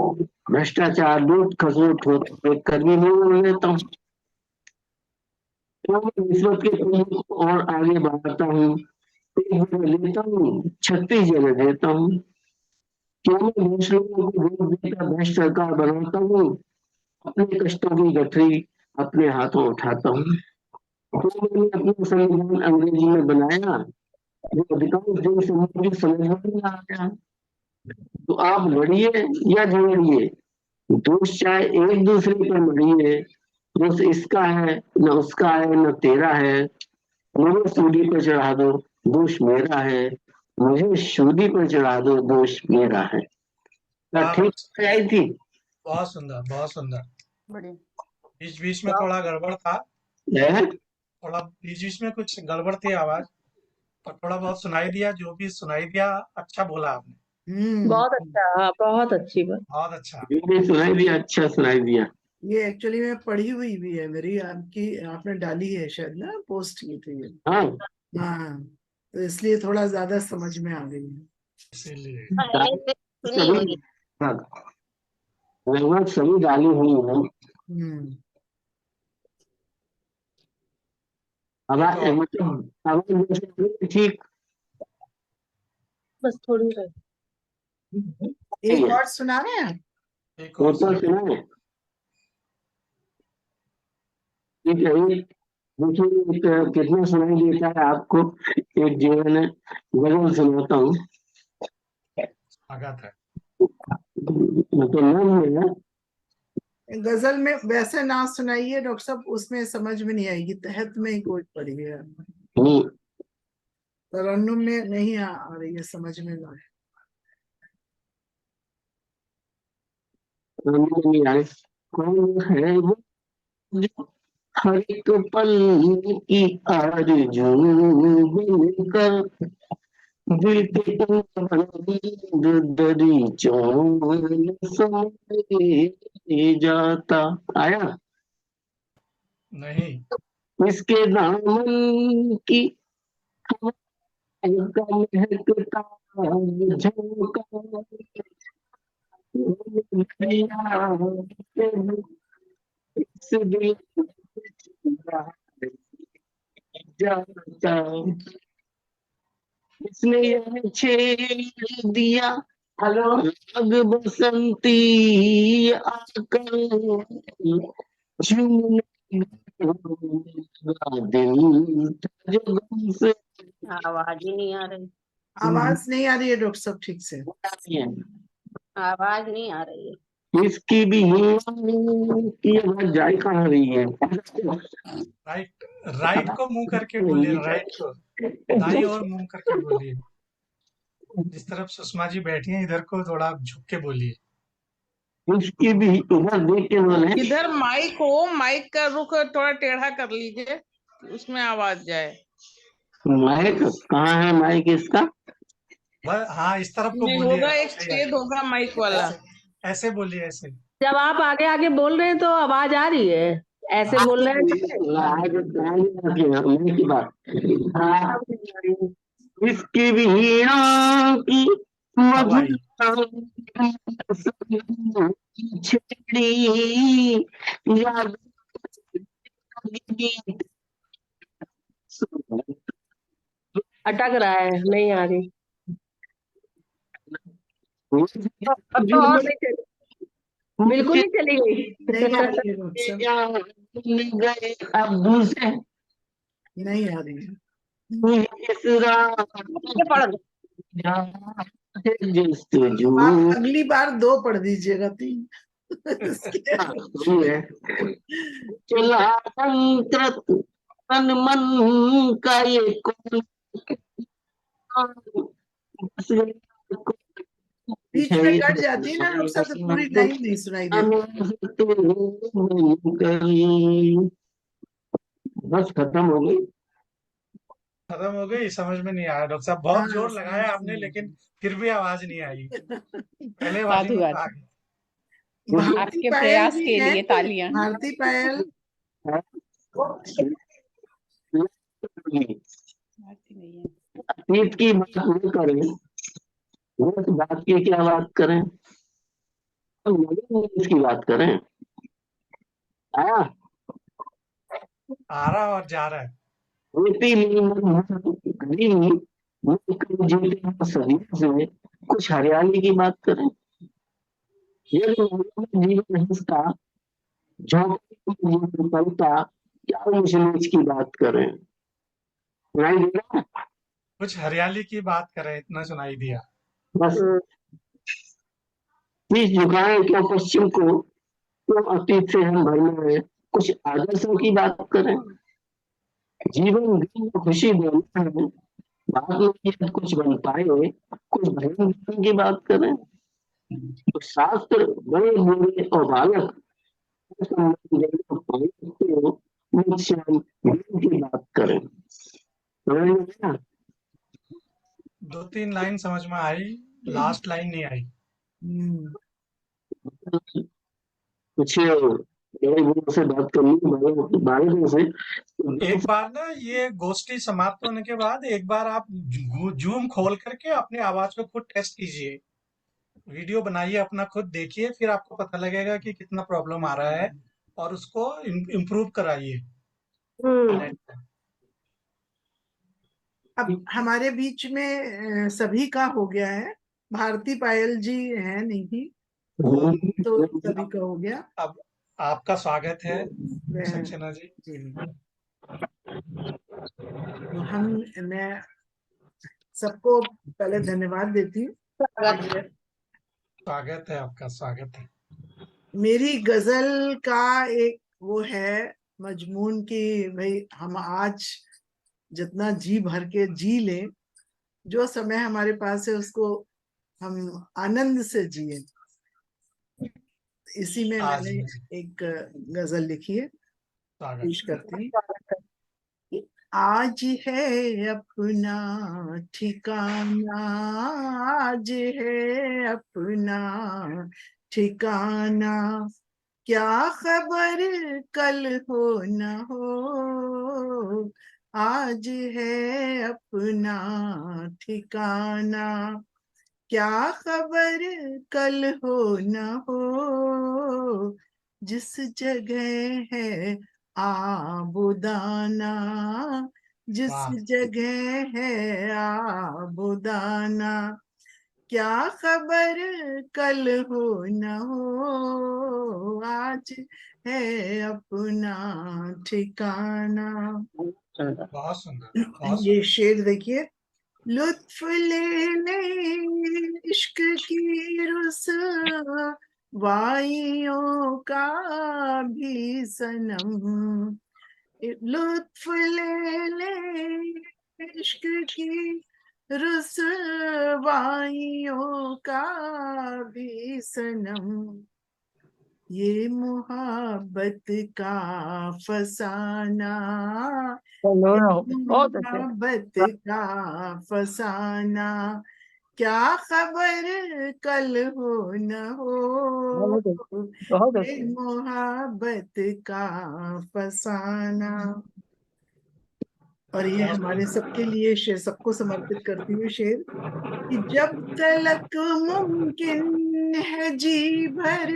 भ्रष्टाचार, लूट खसोट होते देख कर भी नहीं बोल लेता हूँ। तो मैं रिश्वत के प्रमुख और आगे बढ़ाता हूँ, एक जगह लेता हूँ 36 जगह देता हूँ। क्यों मैं भ्रष्ट लोगों को वोट देकर भ्रष्ट सरकार बनाता हूँ, अपने कष्टों की गठरी अपने हाथों उठाता हूँ। तो मैंने अपना संविधान अंग्रेजी में बनाया, जो अधिकांश जन समूह की समझ में नहीं आया। तो आप लड़िए या झगड़िए, दोष चाहे एक दूसरे पर मढ़िए, दोष इसका है न उसका है न तेरा है, मुझे सूली पर चढ़ा दो दोष मेरा है, मुझे सूली पर चढ़ा दो दोष मेरा है। क्या वाह, ठीक आई थी? बहुत सुंदर, बहुत सुंदर। बढ़िया। बीच बीच में थोड़ा गड़बड़ था, है? थोड़ा बीच बीच में कुछ गड़बड़ थी आवाज, और थोड़ा बहुत सुनाई दिया, जो भी सुनाई दिया अच्छा बोला आपने, बहुत अच्छा, हाँ बहुत अच्छी बात। बहुत अच्छा। जो भी सुनाई दिया अच्छा सुनाई दिया। ये एक्चुअली में पढ़ी हुई भी है मेरी, आपकी आपने डाली है शायद ना, पोस्ट की थी ये। हाँ, हाँ, तो इसलिए थोड़ा ज्यादा समझ में आ गई है। इसीलिए पहले से सुनी हुई। हाँ, लगभग सभी डाली हुई है। हम्म। अब मतलब अब ठीक बस थोड़ी रही। एक और सुना रहे हैं? एक और तो सुनाए। ठीक है, देखिए कितना सुनाई देता है आपको। एक जीवन है, गजल सुनाता हूँ। स्वागत है। मतलब नाम में है, गजल में वैसे ना सुनाइए डॉक्टर साहब, उसमें समझ में नहीं आएगी, तहत में ही कोई पड़ी है, तरन्नुम में नहीं आ रही है, समझ में ना आए। नहीं आए। कौन है वो जो हर एक पल की आरज़ू बनकर दिल के दरीचों में जाता आया। नहीं, इसके दामन की का महकता झोंका इस दिल जाता, इसने यह छेड़ दिया अग बसंती आकर झूमने लगा दिल जो गम से। आवाज ही नहीं आ रही। आवाज नहीं आ रही है डॉक्टर साहब ठीक से। आवाज नहीं आ रही है। इसकी भी की आवाज जाए कहाँ रही है? राइट, राइट को मुंह करके बोलिए, राइट को, दाईं ओर मुंह करके बोलिए। जिस तरफ सुषमा जी बैठी हैं इधर को थोड़ा झुक के बोलिए। इसकी भी इधर देख के बोले। इधर माइक हो, माइक का रुख थोड़ा टेढ़ा कर लीजिए, उसमें आवाज जाए। माइक कहाँ है? माइक इसका हाँ, इस तरफ को नहीं बोलिए, होगा, एक सही छेद होगा माइक वाला। ऐसे बोलिए, ऐसे। जब आप आगे आगे बोल रहे हैं तो आवाज आ रही है, ऐसे बोल रहे हैं की बात। इसकी भी की मधुर छेड़ी याद अटक रहा है, नहीं आ रही। अब तो और बिल्कुल ही चली गई। नहीं आ रही है डॉक्टर साहब, गए अब दूसरे नहीं आ रही है। इस रात पड़ गई। जस्तजू आप अगली बार 2 पढ़ दीजिएगा, 3 चला तंत्र तन मन का ये कौन बीच में कट जाती है ना डॉक्टर साहब, तो पूरी लाइन नहीं सुनाई देती। बस खत्म हो गई। खत्म हो गई, समझ में नहीं आया डॉक्टर साहब, बहुत हाँ, जोर लगाया आपने, लेकिन फिर भी आवाज नहीं आई। पहले वाली साधु में साधु। आ गई। भारती आपके पायल प्रयास भी के है, लिए तालियां। भारती पायल। भारती नहीं है। अतीत की बात न करें, उस बात की क्या बात करें, अब इसकी बात करें। आया आ रहा और जा रहा है। रोटी गली सदी से कुछ हरियाली की बात करें। यदि जीवन हिंसता झोंके पलता, क्या ऊंच नीच की बात करें। सुनाई दे रहा है? कुछ हरियाली की बात करें, इतना सुनाई दिया। बस शीश झुकाएं क्या पश्चिम को, क्यों अतीत से हम भरना है, कुछ आदर्शों की बात करें। जीवन गम और खुशी दोनों है, बाद में शायद कुछ बन पाए, कुछ भजन कीर्तन की बात करें। तो शास्त्र बड़े बूढ़े और बालक मुझसे हम ज्ञान की बात करें। समझ में आया? 2-3 लाइन समझ में आई, लास्ट लाइन नहीं आई। कुछ बड़े बूढ़ों से बात करनी, बालकों से। एक बार ना ये गोष्ठी समाप्त होने के बाद एक बार आप जूम खोल करके अपनी आवाज को खुद टेस्ट कीजिए, वीडियो बनाइए, अपना खुद देखिए, फिर आपको पता लगेगा कि कितना प्रॉब्लम आ रहा है और उसको इम्प्रूव कराइए। अब हमारे बीच में सभी का हो गया है। भारती पायल जी है नहीं, तो सभी का हो गया। अब आपका स्वागत है वह- सक्सेना जी। तो मैं सबको पहले धन्यवाद देती हूँ। स्वागत है आपका, स्वागत है। मेरी गजल का एक वो है मजमून की, भाई हम आज जितना जी भर के जी ले, जो समय हमारे पास है उसको हम आनंद से जिए। इसी में आज मैंने एक गजल लिखी है, पेश करती हूँ। आज है अपना ठिकाना, आज है अपना ठिकाना, क्या खबर कल हो न हो, आज है अपना ठिकाना, क्या खबर कल हो न हो, जिस जगह है आबुदाना, जिस वाह। जगह है आबुदाना, क्या खबर कल हो न हो, आज है अपना ठिकाना। बहुत सुंदर, बहुत ये सुंदर। शेर देखिए। लुत्फ ले ले इश्क की रुसवाइयों का भी सनम, लुत्फ ले ले इश्क की रुसवाइयों का भी सनम, ये मोहब्बत का फसाना, बहुत अच्छे। मोहब्बत का फसाना, क्या खबर कल हो न हो, बहुत ये अच्छे। मोहब्बत का फसाना। और ये हमारे सबके लिए शेर, सबको समर्पित करती हुई शेर, कि जब तलक मुमकिन है जी भर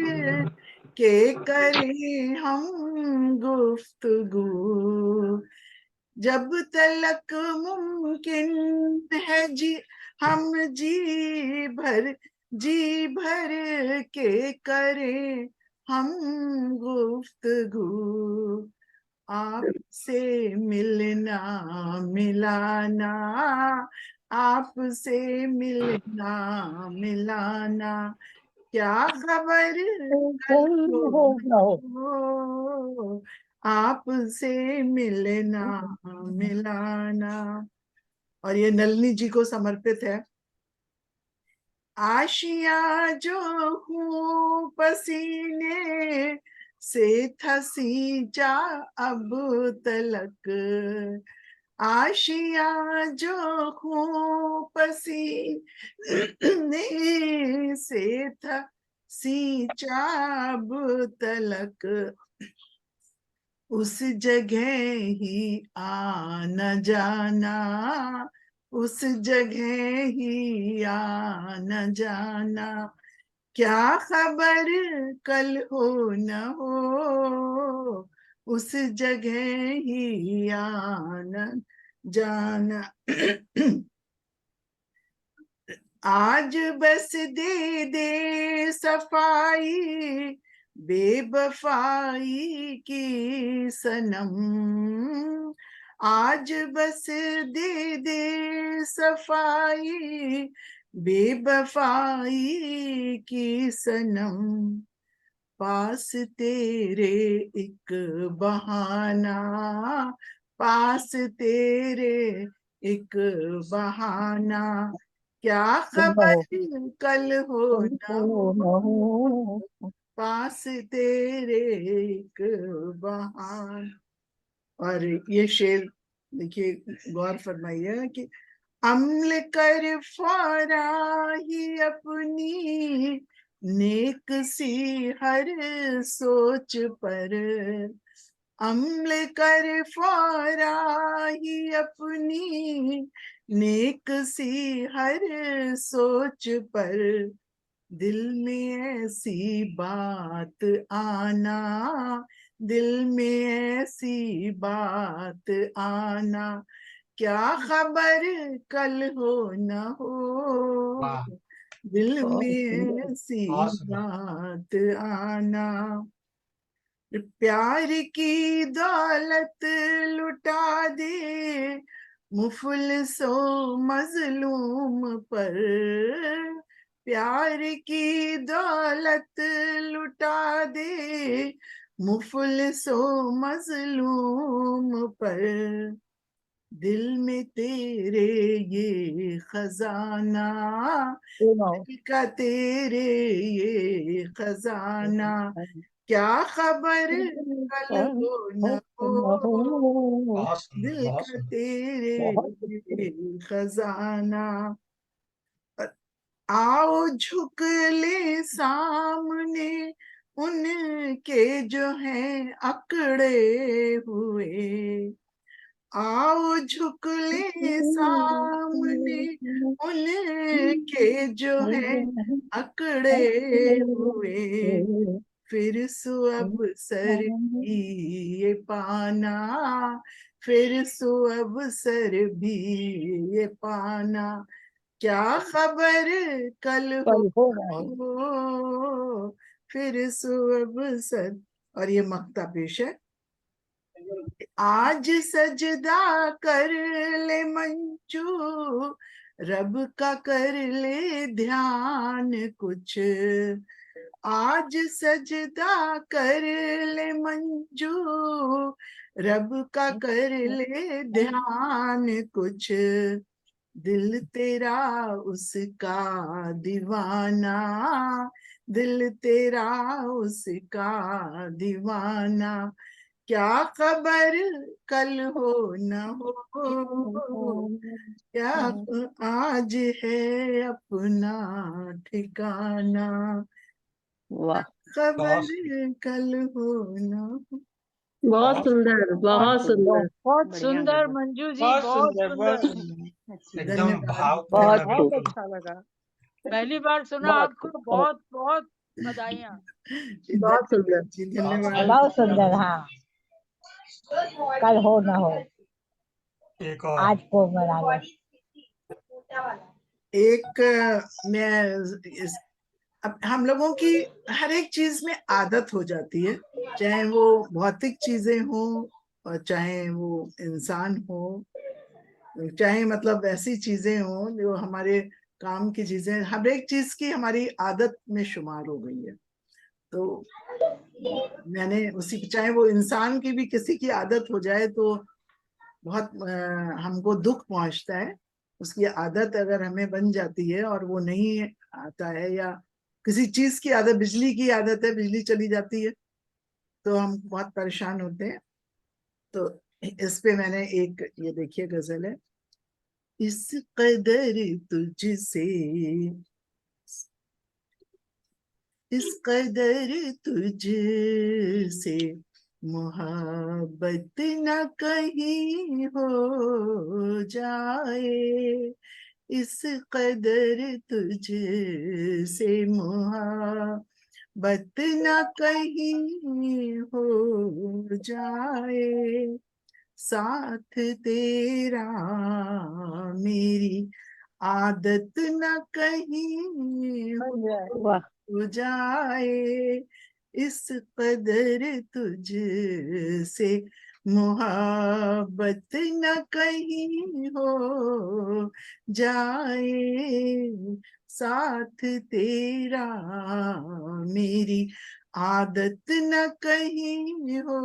के करें हम गुफ्तगू, जब तलक मुमकिन है जी हम जी भर के करें हम गुफ्तगू, आपसे मिलना मिलाना, आपसे मिलना मिलाना, क्या खबर कल हो ना हो। हो, आपसे मिलना मिलाना। और ये नलिनी जी को समर्पित है। आशिया जो हूँ पसीने से थसीजा अब तलक, आशिया जो हूँ पसीने से थसीजा अब तलक, उस जगह ही आना जाना, उस जगह ही आना जाना, क्या खबर कल हो न हो, उस जगह ही आना जाना। आज बस दे दे सफाई बेवफाई की सनम, आज बस दे दे सफाई बेवफाई की सनम, पास तेरे एक बहाना, पास तेरे एक बहाना, क्या खबर कल हो न हो, पास तेरे एक बहाना। और ये शेर देखिए, गौर फरमाइए कि अम्ल कर फौराही अपनी नेक सी हर सोच पर, अम्ल कर फौराही अपनी नेक सी हर सोच पर, दिल में ऐसी बात आना, दिल में ऐसी बात आना, क्या खबर कल हो न हो, वाह, दिल में ऐसी बहुत सुंदर। बात आना। प्यार की दौलत लुटा दे मुफलिसो मजलूम पर, प्यार की दौलत लुटा दे मुफलिसो मजलूम पर, दिल में तेरे ये खजाना, दिल का तेरे ये खजाना, क्या खबर कल हो न हो, बहुत सुंदर, दिल बहुत का सुंदर। तेरे ये खजाना। आओ झुक ले सामने उनके जो हैं अकड़े हुए, आओ झुक ले सामने उनके जो हैं अकड़े हुए, फिर सुअब सर भी ये पाना, फिर सुअब सर भी ये पाना, क्या खबर कल हो हो, फिर सुअब सर। और ये मक्ता पेश है। आज सजदा कर ले मंजू, रब का कर ले ध्यान कुछ, आज सजदा कर ले मंजू, रब का कर ले ध्यान कुछ, दिल तेरा उसका दीवाना, दिल तेरा उसका दीवाना, क्या खबर कल हो न हो, क्या आज है अपना ठिकाना, वाह, खबर कल हो न हो। बहुत सुंदर, बहुत सुंदर। बहुत बढ़िया सुंदर गजल। मंजू जी, बहुत बहुत सुंदर, बहुत सुंदर, सुंदर। अच्छी एकदम धन्यवाद भावपूर्ण, बहुत बहुत खूब, बिल्कुल। अच्छा लगा। पहली बार सुना बहुत आपको, खूब, बहुत बहुत बधाइयाँ। बहुत सुंदर। जी बहुत धन्यवाद। बहुत सुंदर। हाँ, कल हो न हो, एक और आज को मना लो। एक अब हम लोगों की हर एक चीज में आदत हो जाती है, चाहे वो भौतिक चीजें हो और चाहे वो इंसान हो, चाहे मतलब ऐसी चीजें हो जो हमारे काम की चीजें, हर एक चीज की हमारी आदत में शुमार हो गई है। तो मैंने उसी, चाहे वो इंसान की भी किसी की आदत हो जाए तो बहुत हमको दुख पहुंचता है। उसकी आदत अगर हमें बन जाती है और वो नहीं आता है, या किसी चीज की आदत, बिजली की आदत है, बिजली चली जाती है तो हम बहुत परेशान होते हैं। तो इस पे मैंने एक, ये देखिए गजल है। इस कदर तुझसे, इस कदर तुझसे मोहब्बत न कहीं हो जाए, इस कदर तुझसे मोहब्बत न कहीं हो जाए, साथ तेरा मेरी आदत न कहीं वाह हो जाए, इस कदर तुझसे मोहब्बत न कहीं हो जाए, साथ तेरा मेरी आदत न कहीं हो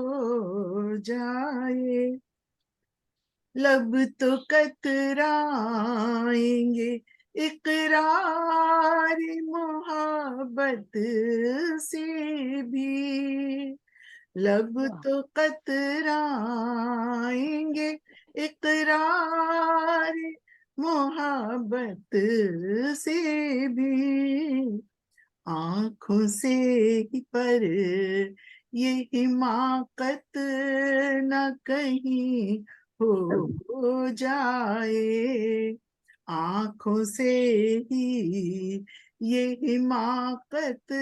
जाए, लब तो कतराएंगे इकरार मोहब्बत से भी, लब तो कतराएंगे इकरार मोहब्बत से भी, आंखों से ही पर ये हिमाकत न कहीं हो जाए, आंखों से ही ये हिमाकत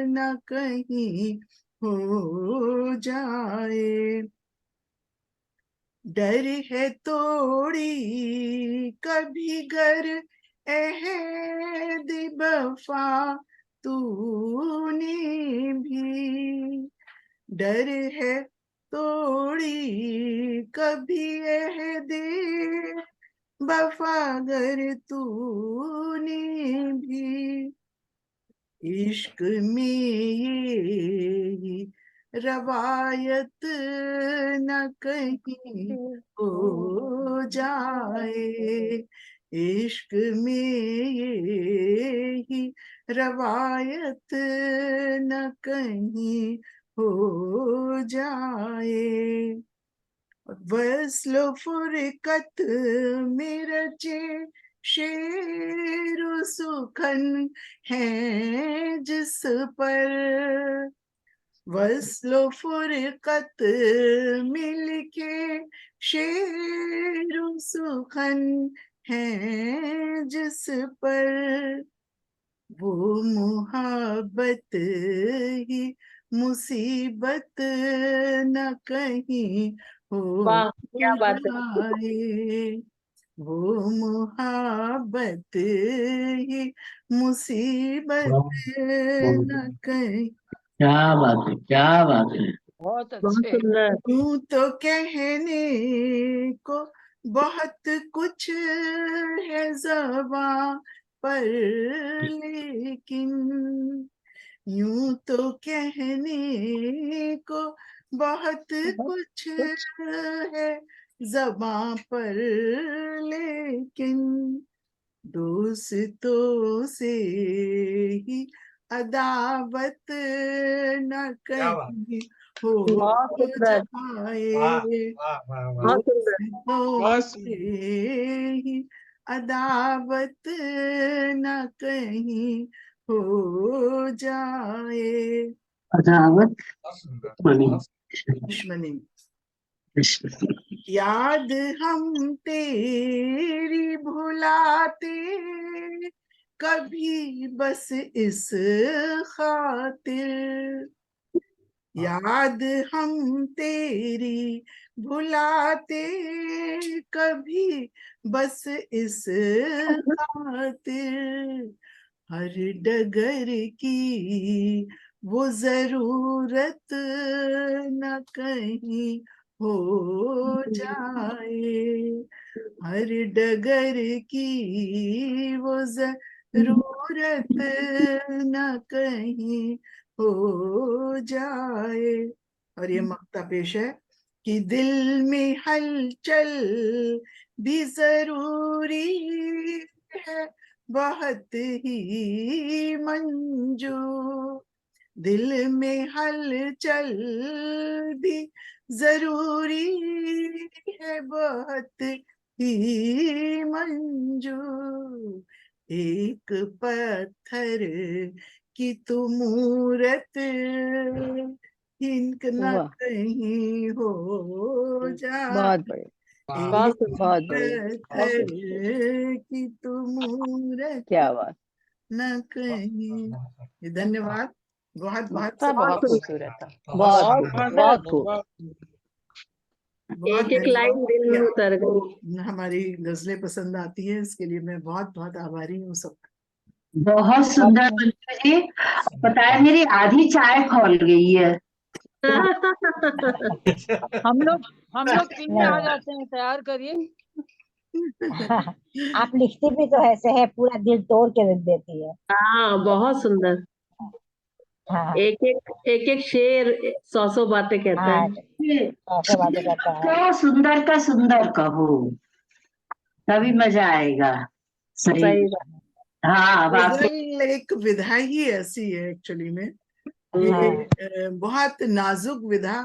न कहीं हो जाए, डर है तोड़ी कभी घर अहद वफा तूने भी, डर है तोड़ी कभी अहद वफागर तूने भी, इश्क में ये रवायत न कहीं हो जाए, इश्क में ये रवायत न कहीं हो जाए, वस्ल फुरकत में रचे शेर सुखन है जिस पर, वस्ल फुरकत में लिखे शेर सुखन है जिस पर, वो मोहब्बत ही मुसीबत न कहीं हो वाह क्या बात है जाए, वो मोहब्बत ही मुसीबत न कहीं। क्या बात है, क्या बात है। बहुत बहुत अच्छे। सुंदर यूं तो कहने को बहुत कुछ है ज़बां पर, लेकिन यूं तो कहने को बहुत कुछ है ज़बां पर, लेकिन दोस्तों से ही अदावत न क्या बात, कहीं हो बहुत सुंदर जाए, वाह वाह वाह वाह, बहुत सुंदर दोस्तों बहुत से सुंदर। ही अदावत न कहीं हो जाए, अदावत बहुत सुंदर, बनी। बहुत दुश्मनी याद हम तेरी भुलाते कभी बस इस खातिर, याद हम तेरी भुलाते कभी बस इस खातिर, हर डगर की वो जरूरत न कहीं हो जाए, हर डगर की वो जरूरत न कहीं हो जाए, और ये मक्ता पेश है कि दिल में हलचल भी जरूरी है बहुत ही मंजू, दिल में हलचल भी जरूरी है बहुत ही मंजू, एक पत्थर की तू मूरत हिंक न वाह कहीं हो जा, बहुत बढ़िया बहुत बहुत बढ़िया कि तुम क्या बात न कहीं। धन्यवाद, बहुत बहुत सब बहुत बहुत खूबसूरत था। बहुत बहुत बहुत खूब बहुत एक एक धन्यवाद लाइन दिल कि में उतर गई। आपको हमारी गजलें पसंद आती है, इसके लिए मैं बहुत बहुत आभारी हूँ सब। बहुत सुंदर मंजू जी। पता है मेरी आधी चाय खौल गई है। हम लोग पीने आ नहीं जाते हैं, तैयार करिए। आप लिखती भी तो ऐसे है, पूरा दिल तोड़ के लिख देती है। हाँ बहुत सुंदर। हाँ एक एक शेर 100 बातें कहता हाँ, है। ऐसे बातें करता है। तो सुंदर का सुंदर कहो, तभी मजा आएगा। सही। सही बात। हाँ वाकई। गजल एक विधा ही ऐसी है एक्चुअली में, हम्म, ये बहुत नाजुक विधा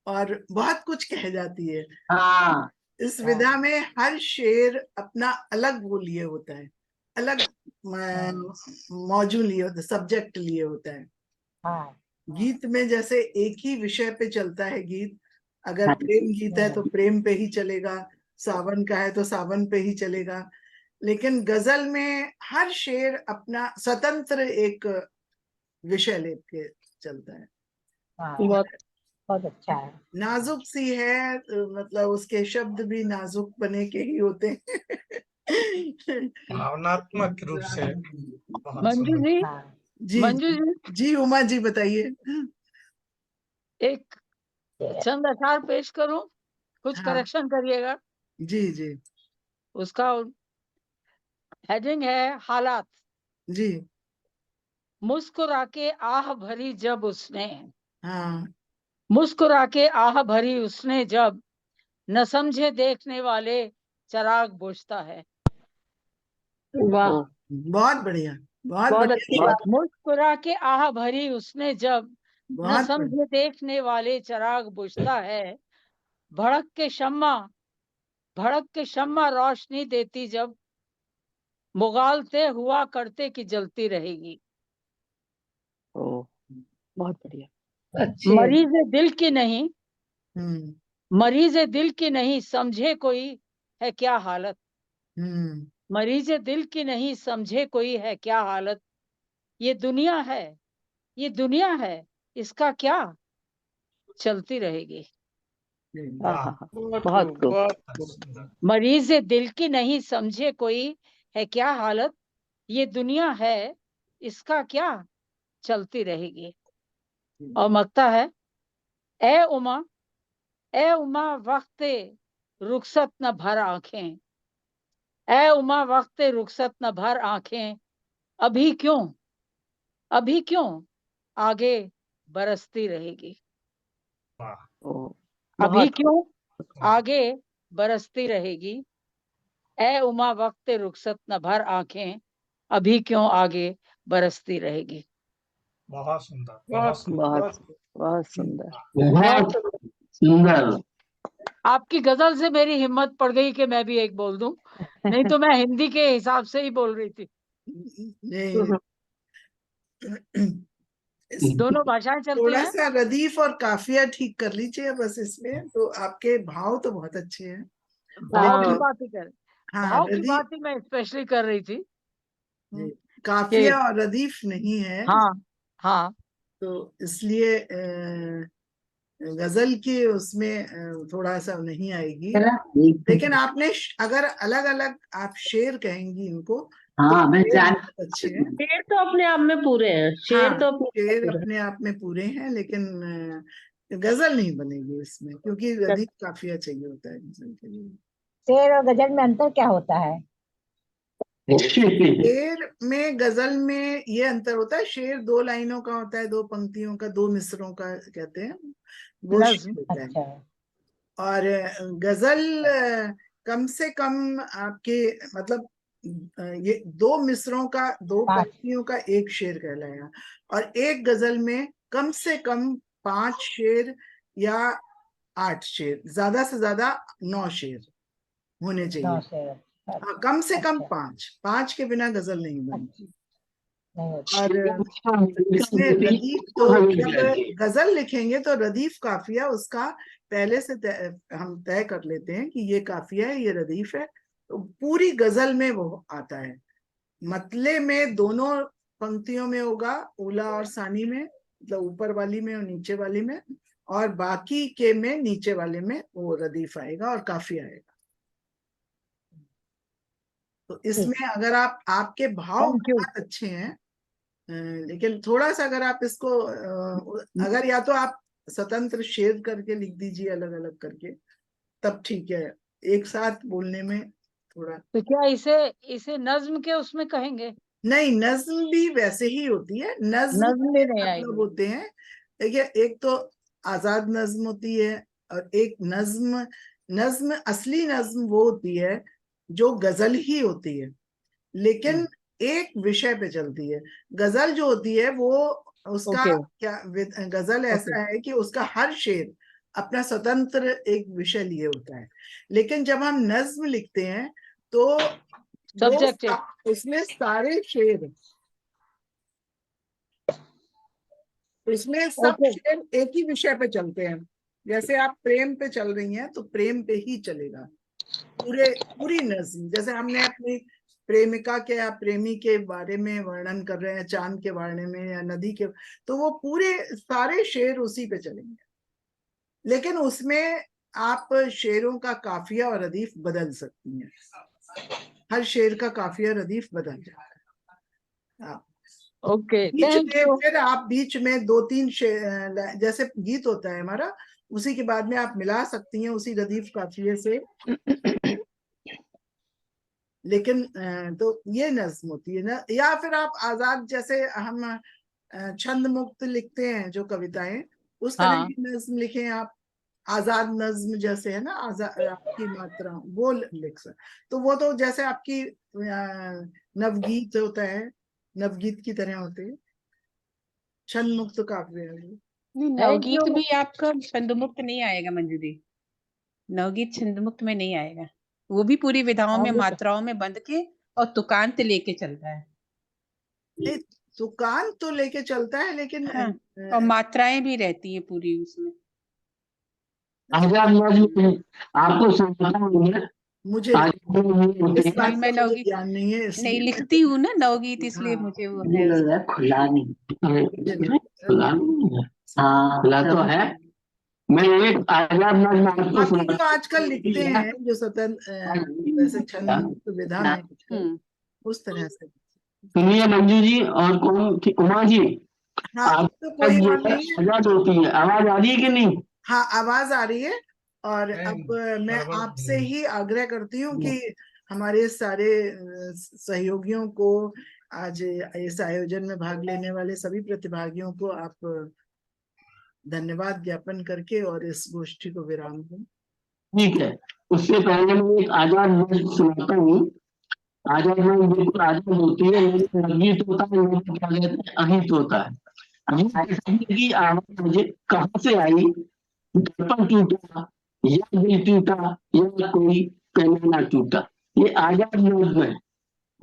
और बहुत कुछ कह जाती है। हाँ इस विधा में हर शेर अपना अलग वो लिए होता है, अलग मौजू लिए होता है, सब्जेक्ट लिए होता है। हाँ गीत में जैसे एक ही विषय पे चलता है गीत, अगर हाँ प्रेम गीत है तो प्रेम पे ही चलेगा, सावन का है तो सावन पे ही चलेगा। लेकिन गजल में हर शेर अपना स्वतंत्र एक विषय लेके चलता है। हाँ, बहुत बहुत अच्छा है। नाजुक सी है, मतलब उसके शब्द भी नाजुक बने के ही होते हैं। भावनात्मक रूप से बहुत मंजू सुंदर। जी, हाँ जी मंजू जी, जी उमा जी बताइए। एक चंद अशार पेश करूं, कुछ हाँ करेक्शन करिएगा। जी जी उसका हेडिंग है हालात। जी मुस्कुरा के आह भरी जब उसने, हाँ मुस्कुरा के आह भरी उसने जब, न समझे देखने वाले चराग बुझता है। वाह बहुत बढ़िया, बहुत बहुत बढ़िया अच्छी शेर, बात। मुस्कुरा के आह भरी उसने जब, न बहुत बढ़िया। समझे देखने वाले चराग बुझता है। भड़क के शम्मा, भड़क के शम्मा रोशनी देती जब, मुगालते हुआ करते कि जलती रहेगी। ओ बहुत बढ़िया अच्छी है। मरीज दिल की नहीं, हम्म मरीज दिल की नहीं समझे कोई है क्या हालत। हम्म मरीज दिल की नहीं समझे कोई है क्या हालत। ये दुनिया है, ये दुनिया है, इसका क्या, चलती रहेगी। हाँ वाह, हाँ हाँ बहुत बहुत खूब, खूब। बहुत बहुत खूब। सुंदर। मरीज दिल की नहीं समझे कोई है क्या हालत। ये दुनिया है, इसका क्या, चलती रहेगी। और मगता है, ए उमा, ए उमा वक्त रुखसत न भर आंखें, ए उमा वक्त रुखसत न भर आंखें। अभी क्यों, अभी क्यों, आगे बरसती रहेगी। वाह, ओ अभी बहुत क्यों, वाह, आगे बरसती रहेगी। ए उमा वक्त रुखसत न भर आंखें, अभी क्यों आगे बरसती रहेगी। बहुत सुंदर, बहुत बहुत सुंदर। खूब, बहुत बहुत खूब। बहुत सुंदर बहुत बहुत सुंदर। सुंदर। आपकी गजल से मेरी हिम्मत पड़ गई कि मैं भी एक बोल दूं, नहीं तो मैं हिंदी के हिसाब से ही बोल रही थी। नहीं, इस दोनों भाषाएं चलती थोड़ा हैं। सा रदीफ और काफिया ठीक कर लीजिए बस, इसमें तो आपके भाव तो बहुत अच्छे हैं। भाव की हाँ लेकिन बात ही कर, हाँ भाव की रदीफ, बात ही मैं स्पेशली कर रही थी कि काफिया और रदीफ नहीं है, हाँ हाँ तो इसलिए गजल की उसमें थोड़ा सा नहीं आएगी। लेकिन आपने अगर अलग अलग आप शेर कहेंगी इनको तो हाँ मैं शेर जान। बहुत अच्छे हैं। शेर तो अपने आप में पूरे हैं, शेर हाँ तो अपने आप में शेर पूरे अपने आप में पूरे हैं, लेकिन गजल नहीं बनेगी इसमें, क्योंकि हैं। रदीफ काफिया चाहिए होता है गजल के लिए। शेर और गजल में अंतर क्या होता है? शेर में गजल में ये अंतर होता है, शेर 2 लाइनों का होता है, 2 पंक्तियों का, 2 मिसरों का कहते हैं, वो शेर नज्म। होता है। अच्छा और गजल कम से कम आपके मतलब ये 2 मिसरों का, 5 2 पंक्तियों का एक शेर कहलाएगा। और एक गजल में कम से कम 5 शेर या 8 शेर, ज्यादा से ज्यादा 9 शेर होने 9 चाहिए। शेर। हाँ कम से कम अच्छा 5, 5 के बिना गजल नहीं अच्छा बनती। और इसमें रदीफ तो जब गजल लिखेंगे तो रदीफ काफिया उसका पहले से हम तय कर लेते हैं कि ये काफिया है, ये रदीफ है, तो पूरी गजल में वो आता है। मतले में दोनों पंक्तियों में होगा, उला और सानी में, मतलब ऊपर वाली में और नीचे वाली में, और बाकी के में नीचे वाले में वो रदीफ आएगा और काफिया आएगा। तो इसमें अगर आपके भाव बहुत अच्छे हैं, लेकिन थोड़ा सा अगर आप इसको अगर या तो आप स्वतंत्र शेर करके लिख दीजिए अलग अलग करके, तब ठीक है, एक साथ बोलने में थोड़ा। तो क्या इसे नज्म के उसमें कहेंगे? नहीं, नज्म भी वैसे ही होती है। नज्म में नहीं मतलब आएगी। होते हैं, देखिए, एक तो आजाद नज्म होती है और एक नज्म असली नज्म वो होती है जो गजल ही होती है, लेकिन एक विषय पे चलती है। गजल जो होती है वो उसका क्या गजल ऐसा है कि उसका हर शेर अपना स्वतंत्र एक विषय लिए होता है, लेकिन जब हम नज्म लिखते हैं तो उसमें सारे शेर, इसमें सब शेर एक ही विषय पे चलते हैं। जैसे आप प्रेम पे चल रही हैं तो प्रेम पे ही चलेगा पूरी नज्म। जैसे हमने अपनी प्रेमिका के या प्रेमी के बारे में वर्णन कर रहे हैं, चांद के बारे में या नदी के, तो वो पूरे सारे शेर उसी पे चलेंगे, लेकिन उसमें आप शेरों का काफिया और रदीफ बदल सकती हैं। हर शेर का काफिया रदीफ बदल जाता है। ओके, फिर आप बीच में 2-3 शेर, जैसे गीत होता है हमारा, उसी के बाद में आप मिला सकती हैं उसी रदीफ काफिये से। लेकिन तो ये नज्म होती है ना। या फिर आप आजाद, जैसे हम छंद मुक्त लिखते हैं जो कविताएं, उस तरह की नज्म लिखें आप। आजाद नज्म जैसे है ना, आजाद आपकी मात्रा, वो लिख सकते। तो वो तो जैसे आपकी नवगीत होता है, नवगीत की तरह होते हैं। छंद मुक्त काव्य है। नवगीत भी आपका छंद मुक्त नहीं आएगा मंजू दी, नवगीत छंद मुक्त में नहीं आएगा। वो भी पूरी विधाओं में, मात्राओं में बंध के और तुकांत लेके चलता है। तुकांत तो लेके चलता है, लेकिन और मात्राएं भी रहती है पूरी उसमें। आपको सुनाता हूँ मुझे इस बात में नवगीत ज्ञान नहीं है, नहीं लिखती हूँ ना नवगीत, इसलिए मुझे वो है। खुला तो है। मैं एक आजाद नज्म आपको सुनाता हूँ। आजकल लिखते हैं जो वैसे छंद विधा में, उस तरह से। सुनिए मंजू जी और कौन, उमा जी, तो कोई आजाद होती है। आवाज आ रही है कि नहीं? हाँ, आवाज आ रही है। और अब मैं आपसे ही आग्रह करती हूँ कि हमारे सारे सहयोगियों को, आज इस आयोजन में भाग लेने वाले सभी प्रतिभागियों को आप धन्यवाद ज्ञापन करके और इस गोष्ठी को विराम दें। ठीक है, उससे पहले मैं एक आजाद नज्म सुनाता हूँ। आजाद नज्म बिल्कुल आजाद होती है, नवगीत होता है, क्या कहते हैं, अहित होता है। की आवाज मुझे कहाँ से आई, दर्पण टूटा या दिल टूटा या कोई पैमाना टूटा, ये आजाद नज्म है।